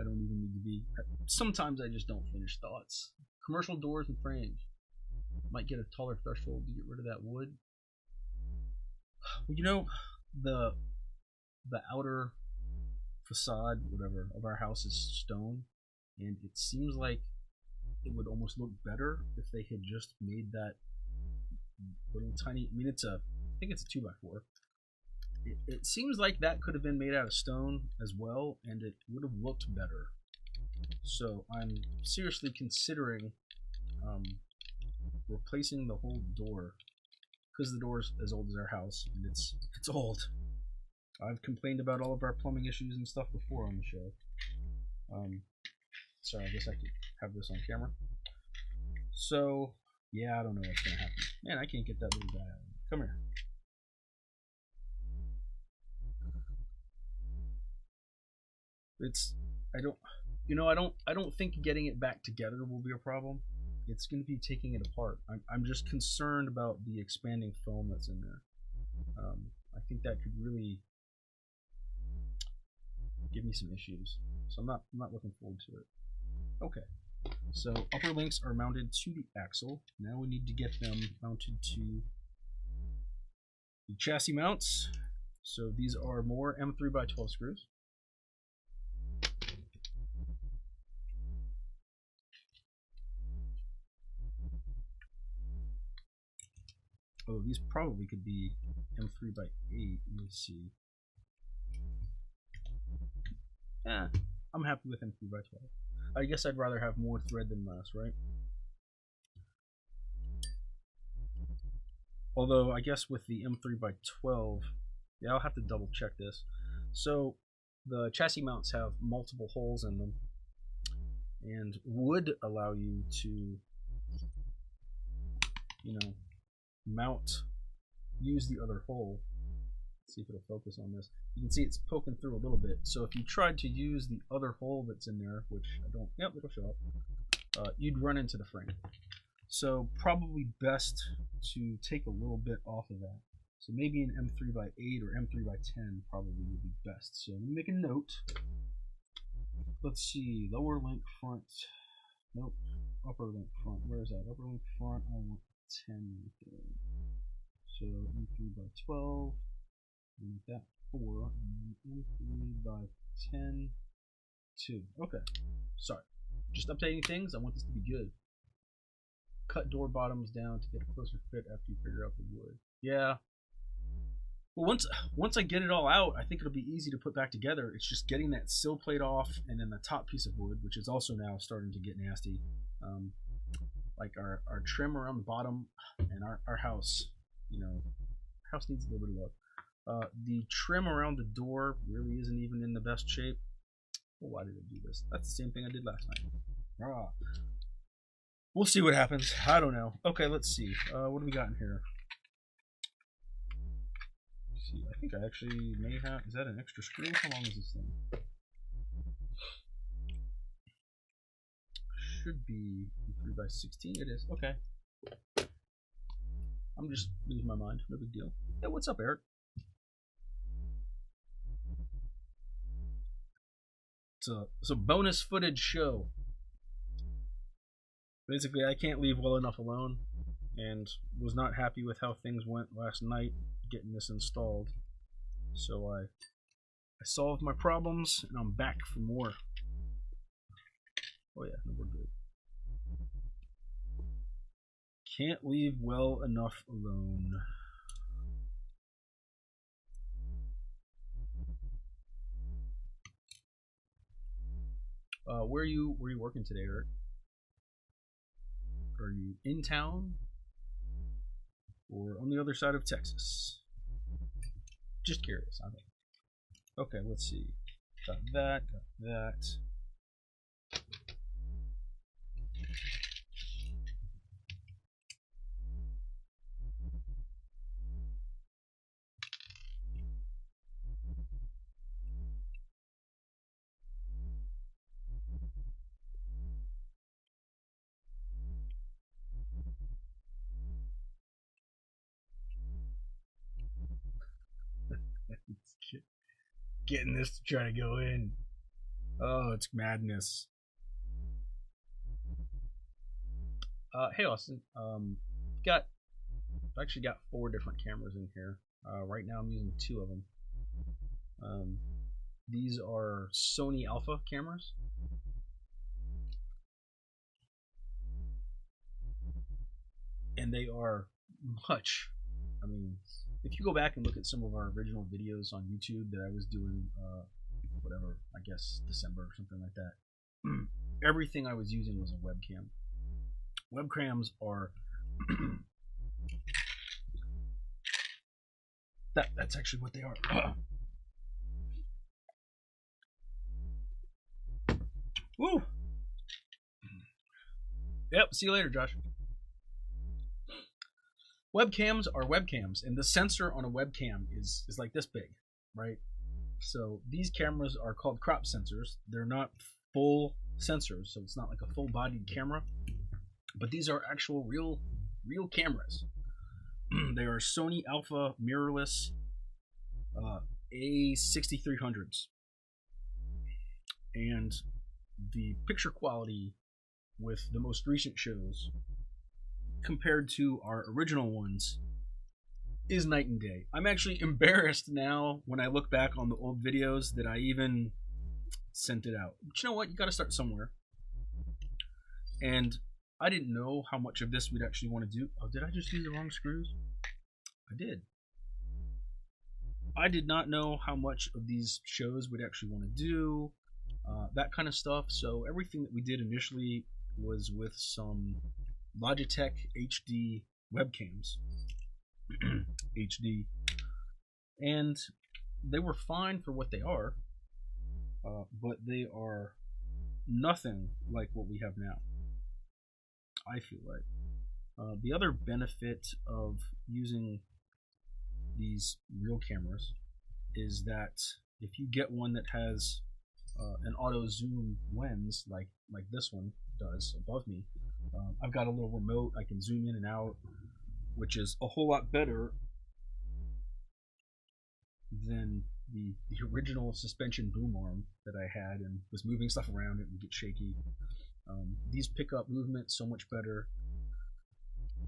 I don't even need to be. Sometimes I just don't finish thoughts. Commercial doors and frames. Might get a taller threshold to get rid of that wood. Well, you know, the outer facade, whatever, of our house is stone, and it seems like it would almost look better if they had just made that little tiny. I mean, I think it's a 2x4. It seems like that could have been made out of stone as well, and it would have looked better. So I'm seriously considering replacing the whole door, because the door's as old as our house, and it's old. I've complained about all of our plumbing issues and stuff before on the show. Sorry, I guess I could have this on camera. So yeah, I don't know what's gonna happen. Man, I can't get that little guy out. Come here. I don't think getting it back together will be a problem. It's going to be taking it apart. I'm just concerned about the expanding foam that's in there. I think that could really give me some issues. So I'm not looking forward to it. Okay. So upper links are mounted to the axle. Now we need to get them mounted to the chassis mounts. So these are more M3x12 screws. Oh, these probably could be M3x8. Let's see. I'm happy with M3x12. I guess I'd rather have more thread than less, right? Although, I guess with the M3x12, yeah, I'll have to double check this. So, the chassis mounts have multiple holes in them, and would allow you to, you know, use the other hole. Let's see if it'll focus on this. You can see it's poking through a little bit. So if you tried to use the other hole that's in there, which I don't, yep, it'll show up, you'd run into the frame. So probably best to take a little bit off of that. So maybe an M3x8 or M3x10 probably would be best. So let me make a note. Let's see, lower link front. Nope, upper link front. Where is that? Upper link front. I want 10 right there. So M3x12. Make that 4. And M3x10. 2. Okay. Sorry. Just updating things. I want this to be good. Cut door bottoms down to get a closer fit after you figure out the wood. Yeah. Well, once I get it all out, I think it'll be easy to put back together. It's just getting that sill plate off, and then the top piece of wood, which is also now starting to get nasty. Like our trim around the bottom, and our house, you know, house needs a little bit of love. The trim around the door really isn't even in the best shape. Well, why did I do this? That's the same thing I did last night. We'll see what happens. I don't know. Okay, let's see. What do we got in here? Let's see, I think I actually may have. Is that an extra screw? How long is this thing? Should be 3x16. It is. Okay. I'm just losing my mind. No big deal. Yeah, what's up, Eric? It's a bonus footage show. Basically, I can't leave well enough alone. and was not happy with how things went last night getting this installed. So I solved my problems, and I'm back for more. Oh yeah, no, we're good. Can't leave well enough alone. Where are you working today, Eric? Are you in town or on the other side of Texas? Just curious. Okay, let's see. Got that. Getting this to try to go in. Oh, it's madness. Hey Austin, I've actually got 4 different cameras in here. Right now I'm using 2 of them. These are Sony Alpha cameras. And they are much, I mean, if you go back and look at some of our original videos on YouTube that I was doing, whatever, I guess December or something like that, everything I was using was a webcam. Webcams are that's actually what they are. Woo! Yep, see you later, Josh. Webcams are webcams, and the sensor on a webcam is like this big, right? So these cameras are called crop sensors. They're not full sensors, so it's not like a full-bodied camera, but these are actual real cameras. They are Sony Alpha mirrorless A6300s, and the picture quality with the most recent shows compared to our original ones is night and day. I'm actually embarrassed now when I look back on the old videos that I even sent it out. But you know what? You got to start somewhere. And I didn't know how much of this we'd actually want to do. Oh, did I just use the wrong screws? I did. I did not know how much of these shows we'd actually want to do, that kind of stuff. So everything that we did initially was with some Logitech HD webcams. HD. And they were fine for what they are, but they are nothing like what we have now, I feel like. The other benefit of using these real cameras is that if you get one that has an auto zoom lens like this one does above me, I've got a little remote. I can zoom in and out, which is a whole lot better than the original suspension boom arm that I had and was moving stuff around. It would get shaky. These pick up movement so much better,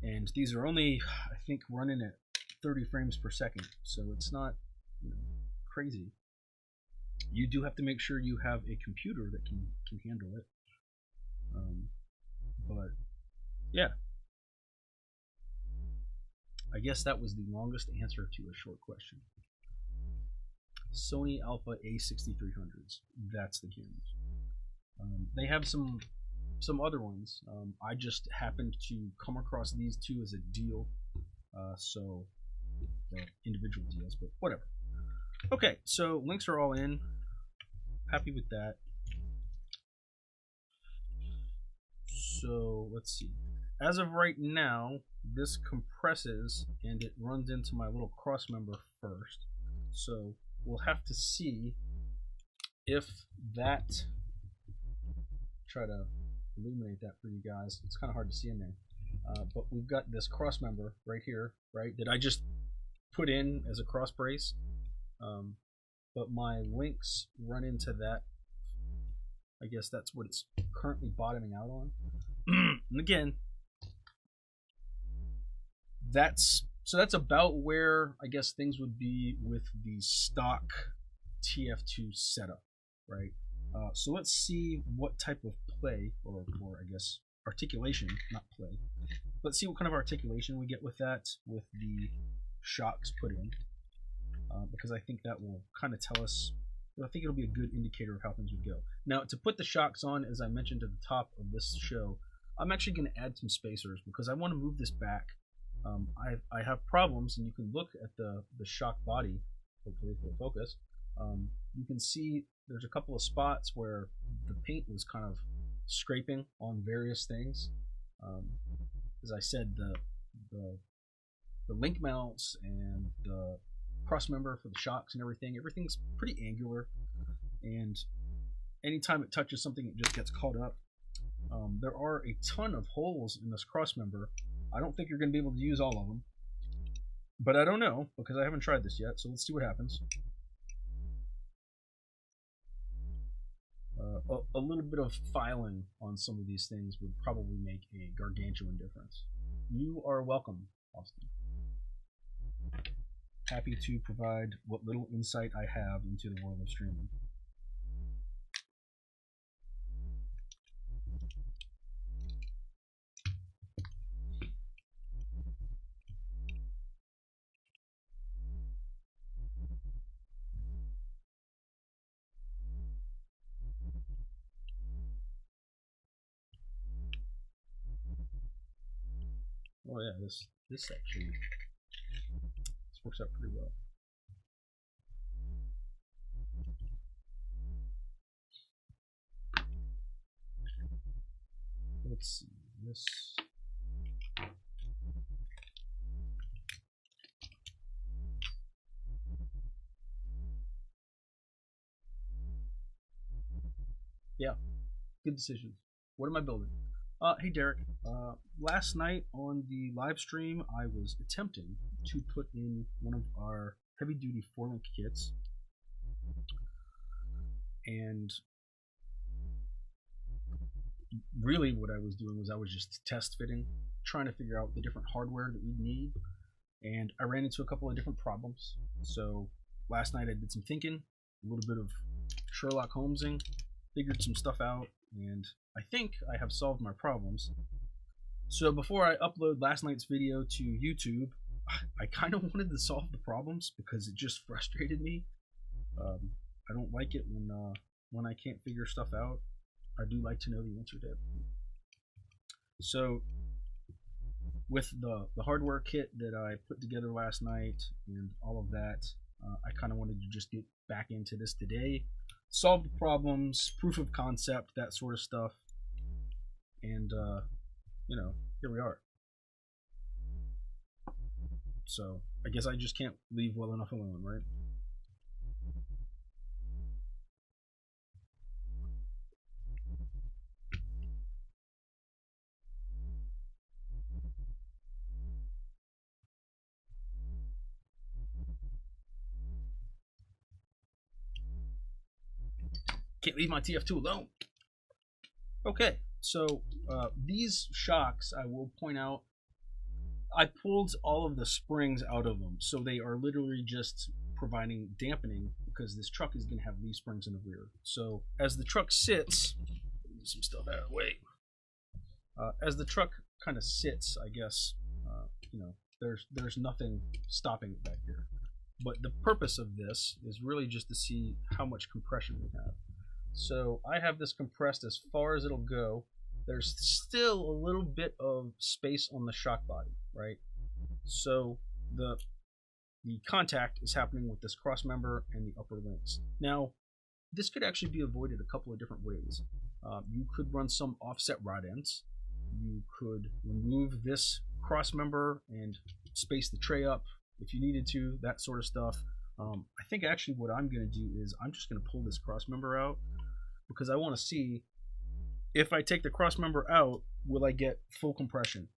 and these are only, I think, running at 30 frames per second, so it's not, crazy. You do have to make sure you have a computer that can handle it. But yeah, I guess that was the longest answer to a short question. Sony Alpha A6300s. That's the cameras. They have some other ones. I just happened to come across these 2 as a deal. So they're individual deals, but whatever. Okay, so links are all in. Happy with that. So let's see. As of right now, this compresses and it runs into my little cross member first. So we'll have to see if that, try to illuminate that for you guys. It's kind of hard to see in there. But we've got this cross member right here, right, that I just put in as a cross brace. But my links run into that. I guess that's what it's currently bottoming out on. And again, that's about where I guess things would be with the stock TF2 setup, right? So let's see what type of play, or I guess articulation, not play. Let's see what kind of articulation we get with that, with the shocks put in, because I think that will kind of tell us. I think it'll be a good indicator of how things would go. Now, to put the shocks on, as I mentioned at the top of this show, I'm actually going to add some spacers because I want to move this back. I have problems, and you can look at the shock body. Hopefully, if it'll focus. You can see there's a couple of spots where the paint was kind of scraping on various things. As I said, the link mounts and the cross member for the shocks and everything's pretty angular, and anytime it touches something, it just gets caught up. There are a ton of holes in this cross member. I don't think you're going to be able to use all of them, but I don't know because I haven't tried this yet, so let's see what happens. A little bit of filing on some of these things would probably make a gargantuan difference. You are welcome, Austin. Happy to provide what little insight I have into the world of streaming. Oh yeah, this actually works out pretty well. Let's see this. Yeah, good decisions. What am I building? Hey Derek, last night on the live stream I was attempting to put in one of our heavy duty 4-link kits, and really what I was doing was I was just test fitting, trying to figure out the different hardware that we need, and I ran into a couple of different problems. So last night I did some thinking, a little bit of Sherlock Holmesing, figured some stuff out, and I think I have solved my problems. So before I upload last night's video to YouTube, I kind of wanted to solve the problems because it just frustrated me. I don't like it when I can't figure stuff out. I do like to know the answer to it. So with the hardware kit that I put together last night and all of that, I kind of wanted to just get back into this today, solve the problems, proof of concept, that sort of stuff, and you know, here we are. So I guess I just can't leave well enough alone, right? Can't leave my TF2 alone. Okay, so these shocks, I will point out, I pulled all of the springs out of them, so they are literally just providing dampening because this truck is going to have leaf springs in the rear. So as the truck sits, get some stuff out of the way. As the truck kind of sits, I guess, you know, there's nothing stopping it back here. But the purpose of this is really just to see how much compression we have. So I have this compressed as far as it'll go. There's still a little bit of space on the shock body, right? So the contact is happening with this cross member and the upper links. Now, this could actually be avoided a couple of different ways. You could run some offset rod ends. You could remove this cross member and space the tray up if you needed to, that sort of stuff. I think actually what I'm going to do is I'm just going to pull this cross member out because I want to see if I take the cross member out, will I get full compression?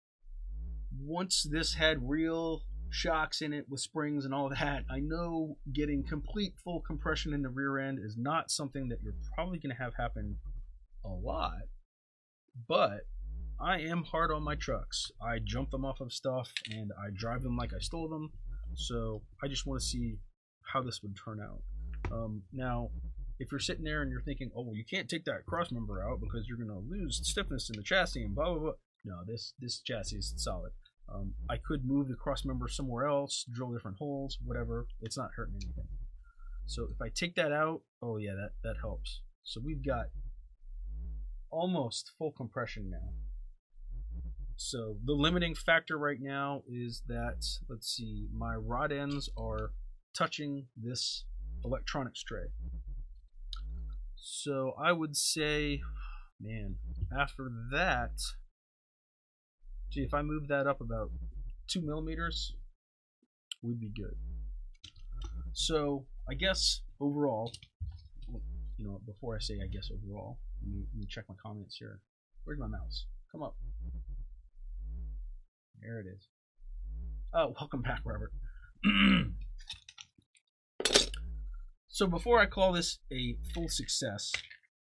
Once this had real shocks in it with springs and all that, I know getting complete full compression in the rear end is not something that you're probably going to have happen a lot, but I am hard on my trucks. I jump them off of stuff and I drive them like I stole them. So I just want to see how this would turn out. Now, if you're sitting there and you're thinking, oh, well, you can't take that cross member out because you're going to lose stiffness in the chassis and blah, blah, blah. No, this chassis is solid. I could move the cross member somewhere else, drill different holes, whatever. It's not hurting anything. So if I take that out, oh yeah, that helps. So we've got almost full compression now. So the limiting factor right now is that, let's see, my rod ends are touching this electronics tray. So I would say, man, after that, see, if I move that up about 2 millimeters, we'd be good. So I guess overall, you know, before I say I guess overall, let me check my comments here. Where's my mouse? Come up. There it is. Oh, welcome back, Robert. So before I call this a full success,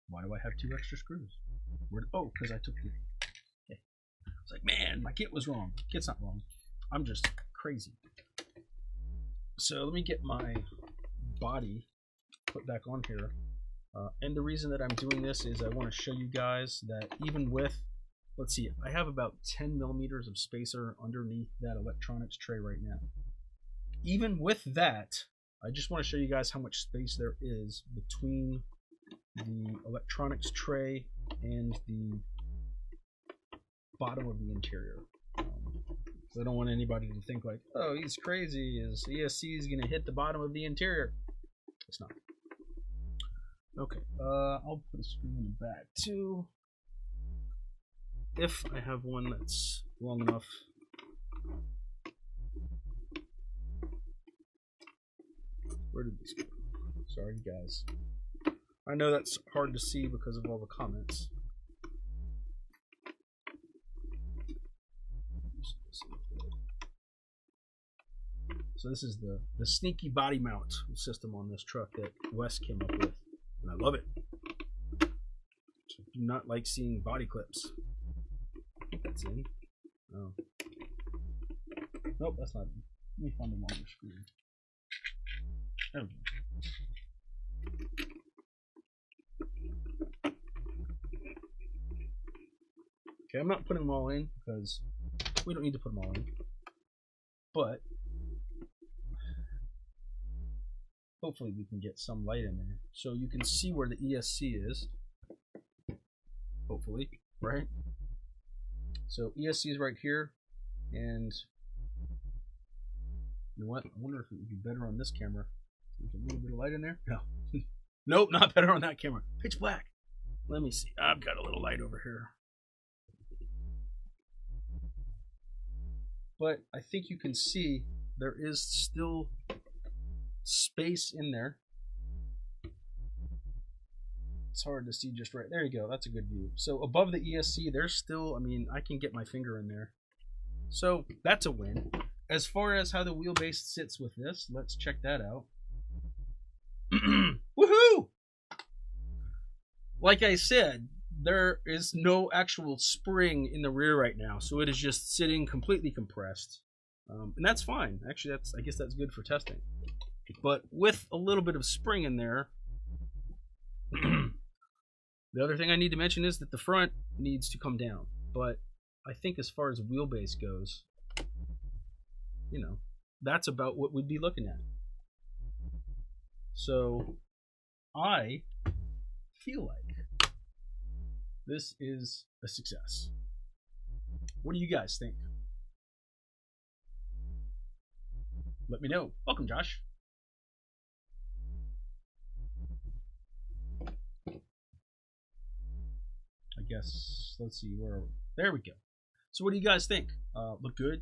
why do I have 2 extra screws? Oh, because I took the... Okay. It's like, man, my kit was wrong. Kit's not wrong. I'm just crazy. So let me get my body put back on here. And the reason that I'm doing this is I want to show you guys that even with, let's see, I have about 10 millimeters of spacer underneath that electronics tray right now. Even with that, I just want to show you guys how much space there is between the electronics tray and the bottom of the interior. I don't want anybody to think like, oh, he's crazy, his ESC is going to hit the bottom of the interior. It's not. Okay, I'll put a screw in the back too, if I have one that's long enough. Where did this go? Sorry, guys. I know that's hard to see because of all the comments. So this is the sneaky body mount system on this truck that Wes came up with, and I love it. I do not like seeing body clips. I think that's in. Oh. Nope, that's not in. Let me find a longer screw. There we go. Okay, I'm not putting them all in because we don't need to put them all in. But hopefully we can get some light in there. So you can see where the ESC is. Hopefully, right? So ESC is right here. And you know what? I wonder if it would be better on this camera. There's a little bit of light in there? No. Nope, not better on that camera. Pitch black. Let me see. I've got a little light over here. But I think you can see there is still space in there. It's hard to see just right. There you go. That's a good view. So above the ESC, there's still, I mean, I can get my finger in there. So that's a win. As far as how the wheelbase sits with this, let's check that out. Woohoo! Like I said, there is no actual spring in the rear right now, so it is just sitting completely compressed, and that's fine. Actually, I guess that's good for testing. But with a little bit of spring in there, the other thing I need to mention is that the front needs to come down. But I think as far as wheelbase goes, you know, that's about what we'd be looking at. So I feel like this is a success. What do you guys think? Let me know. Welcome, Josh. I guess, let's see, where are we? There we go. So what do you guys think? Look good?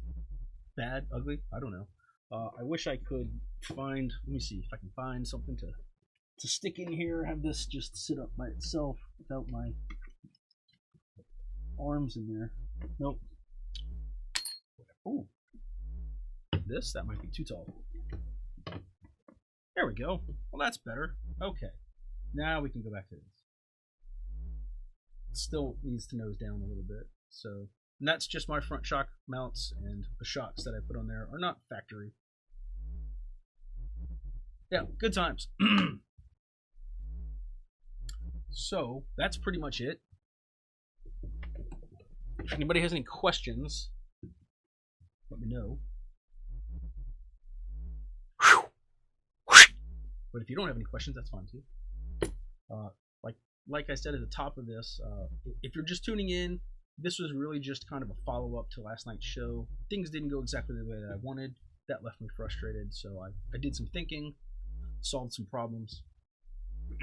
Bad? Ugly? I don't know. I wish I could find, let me see if I can find something to stick in here, have this just sit up by itself without my arms in there. Nope. Oh, that might be too tall. There we go. Well, that's better. Okay, now we can go back to this. It still needs to nose down a little bit. So, and that's just my front shock mounts, and the shocks that I put on there are not factory. Yeah, good times. So that's pretty much it. If anybody has any questions, let me know. But if you don't have any questions, that's fine too. Like I said at the top of this, if you're just tuning in, this was really just kind of a follow-up to last night's show. Things didn't go exactly the way that I wanted. That left me frustrated, so I did some thinking, solved some problems.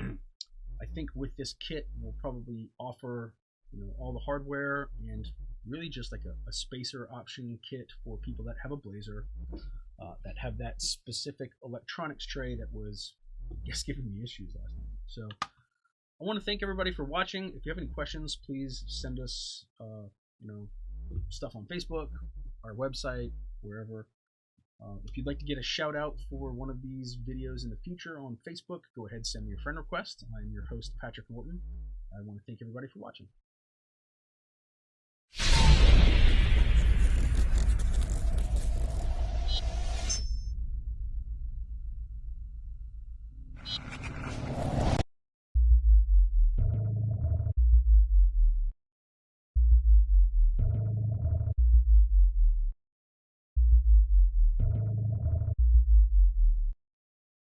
I think with this kit, we'll probably offer, you know, all the hardware and really just like a spacer option kit for people that have a Blazer, that have that specific electronics tray that was, I guess, giving me issues last night. So I want to thank everybody for watching. If you have any questions, please send us, you know, stuff on Facebook, our website, wherever. If you'd like to get a shout out for one of these videos in the future on Facebook, go ahead and send me a friend request. I'm your host, Patrick Norton. I want to thank everybody for watching.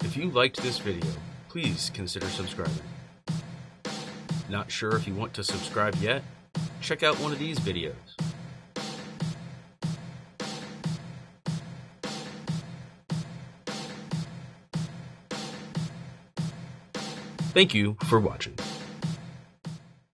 If you liked this video, please consider subscribing. Not sure if you want to subscribe yet? Check out one of these videos. Thank you for watching.